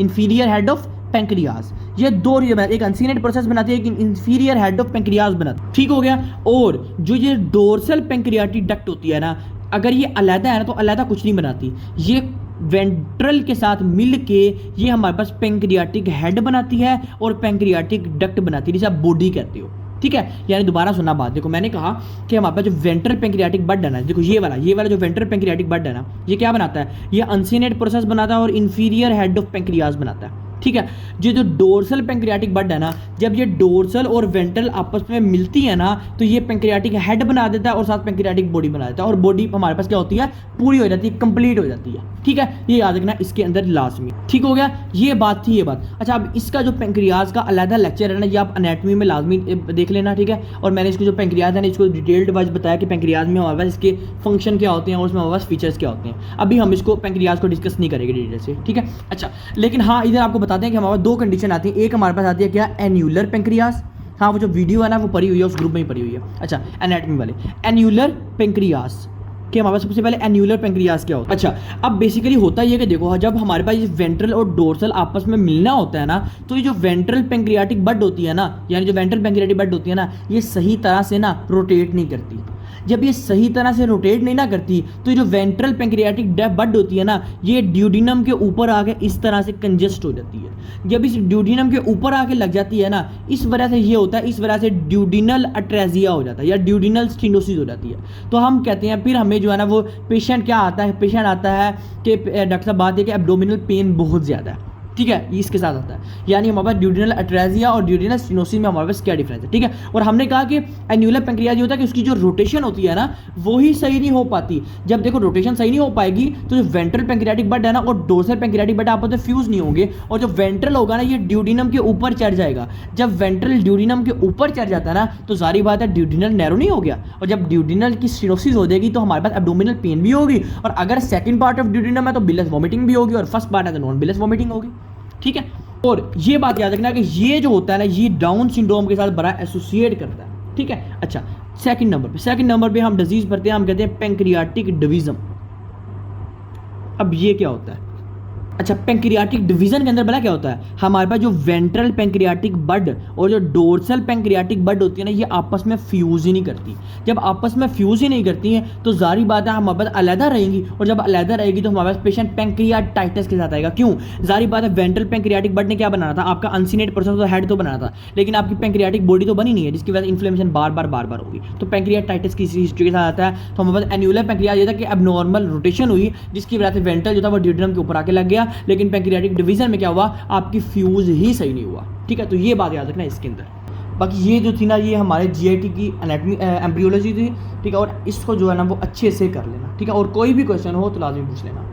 A: inferior head of pancreas. ये दो एक अनसीनेट प्रोसेस बनाती है, एक इंफीरियर हेड ऑफ पेंक्रियास बनाती है, ठीक हो गया। और जो ये डोर्सल पेंक्रियाटिक डक्ट होती है ना, अगर ये अलग है ना तो अलग कुछ नहीं बनाती, ये वेंट्रल के साथ मिल के ये हमारे पास पेंक्रियाटिक हेड बनाती है और पेंक्रियाटिक डक्ट बनाती है, जिसे आप बॉडी कहते हो, ठीक है। यानी दोबारा सुनना बात, देखो मैंने कहा कि हमारे पास जो वेंट्रल पेंक्रियाटिक बड है ना, देखो ये वाला जो वेंट्रल पेंक्रियाटिक बड है ना, ये क्या बनाता है, ये अनसीनेट प्रोसेस बनाता है और इंफीरियर हेड ऑफ पेंक्रियास बनाता है, ठीक है। ये जो डोर्सल पेंक्रियाटिक बड है ना, जब ये डोर्सल और वेंट्रल आपस में मिलती है ना, तो ये पेंक्रियाटिक हेड बना देता है और साथ पेंक्रियाटिक बॉडी बना देता है, और बॉडी हमारे पास क्या होती है, पूरी हो जाती है, कंप्लीट हो जाती है, ठीक है। ये याद रखना इसके अंदर लास्ट में, ठीक हो गया। ये बात थी, ये बात। अच्छा, अब इसका जो पेंक्रियाज का अलग लेक्चर है ना, ये आप एनाटॉमी में लाजमी देख लेना, ठीक है। और मैंने इसको जो पेंक्रियाज है ना, इसको डिटेल्ड वाइज बताया कि पेंक्रियाज में हमारे पास इसके फंक्शन क्या होते हैं और उसमें हमारे पास फीचर्स क्या होते हैं। अभी हम इसको पेंक्रियाज को डिस्कस नहीं करेंगे डिटेल से, ठीक है। अच्छा, लेकिन हाँ, इधर आपको बताते हैं कि हमारे पास दो कंडीशन आती है। एक हमारे पास आती है क्या, एन्यूलर पेंक्रियाज। हाँ, वो जो वीडियो है ना वो पड़ी हुई है, उस ग्रुप में ही पड़ी हुई है। अच्छा, एनाटॉमी वाले एन्यूलर पेंक्रियाज कि हमारे पास सबसे पहले एन्यूलर पेंक्रियाज क्या होता है। अच्छा, अब बेसिकली होता है ये कि देखो, जब हमारे पास ये वेंट्रल और डोर्सल आपस में मिलना होता है ना, तो ये जो वेंट्रल पेंक्रियाटिक बड होती है ना, यानी जो वेंट्रल पेंक्रियाटिक बड होती है ना, ये सही तरह से ना रोटेट नहीं करती। जब ये सही तरह से रोटेट नहीं ना करती तो ये जो वेंट्रल पेंक्रियाटिक बड होती है ना, ये ड्यूडिनम के ऊपर आके इस तरह से कंजेस्ट हो जाती है। जब इस ड्यूडिनम के ऊपर आके लग जाती है ना, इस वजह से ये होता है, इस वजह से ड्यूडिनल अट्रेजिया हो जाता है या ड्यूडिनल स्टेनोसिस हो जाती है। तो हम कहते हैं फिर हमें जो है ना वो पेशेंट क्या आता है, पेशेंट आता है कि डॉक्टर साहब बात है कि एब्डोमिनल पेन बहुत ज़्यादा है, ठीक है, इसके साथ आता है। यानी हमारे पास ड्यूडिनल अट्रेजिया और ड्यूडिनल स्टेनोसिस में हमारे पास क्या डिफरेंस है, ठीक है। और हमने कहा कि एन्युलर पेंक्रियाज होता है कि उसकी जो रोटेशन होती है ना वो ही सही नहीं हो पाती। जब देखो रोटेशन सही नहीं हो पाएगी तो जो वेंट्रल पेंक्रियाटिक बड है ना और डोर्सल पेंक्रियाटिक बड आपस में फ्यूज नहीं होंगे, और जो वेंट्रल होगा ना ये ड्यूडिनम के ऊपर चढ़ जाएगा। जब वेंट्रल ड्यूडिनम के ऊपर चढ़ जाता है ना तो सारी बात है ड्यूडिनल नैरो नहीं हो गया, और जब ड्यूडिनल की स्टेनोसिस हो जाएगी तो हमारे पास एब्डोमिनल पेन भी होगी, और अगर सेकंड पार्ट ऑफ ड्यूडिनम है तो बिलस वॉमिटिंग भी होगी, और फर्स्ट पार्ट है तो नॉन बिलस वॉमिटिंग होगी, ठीक है। और ये बात याद रखना कि ये जो होता है ना ये डाउन सिंड्रोम के साथ बड़ा एसोसिएट करता है, ठीक है। अच्छा, सेकंड नंबर पे हम डिजीज पढ़ते हैं, हम कहते हैं पेंक्रियाटिक डिवीजन। अब ये क्या होता है? अच्छा, पेंक्रियाटिक डिवीजन के अंदर बड़ा क्या होता है, हमारे पास जो वेंट्रल पेंक्रियाटिक बड और जो डोर्सल पेंक्रियाटिक बड होती है ना ये आपस में फ्यूज ही नहीं करती। जब आपस में फ्यूज ही नहीं करती हैं तो जारी बात है हमारे पास अलहदा रहेंगी, और जब अलहदा रहेगी तो हमारे पास पेशेंट पेंक्रियाटाइटिस के साथ आएगा। क्यों? जारी बात है वेंट्रल पेंक्रियाटिक बड ने क्या बनाना था, आपका अनसीनेट प्रोसेस तो हेड तो बनाना था, लेकिन आपकी पेंक्रियाटिक बॉडी तो बनी नहीं है, जिसकी वजह से इन्फ्लेमेशन बार बार होगी। तो पेंक्रियाटाइटिस की हिस्ट्री के साथ आता है। तो हमारे पास एन्युलर पेंक्रियाज ये था कि एबनॉर्मल रोटेशन हुई जिसकी वजह से वेंट्रल जो था वो ड्यूडिनम के ऊपर आके लग गया, लेकिन पेंक्रियाटिक डिवीजन में क्या हुआ, आपकी फ्यूज ही सही नहीं हुआ, ठीक है। तो ये बात याद रखना इसके अंदर। बाकी ये जो थी ना ये हमारे जीआईटी की एनाटॉमी एम्ब्रियोलॉजी थी, ठीक है, और इसको जो है ना वो अच्छे से कर लेना, ठीक है। और कोई भी क्वेश्चन हो तो लाजमी पूछ लेना।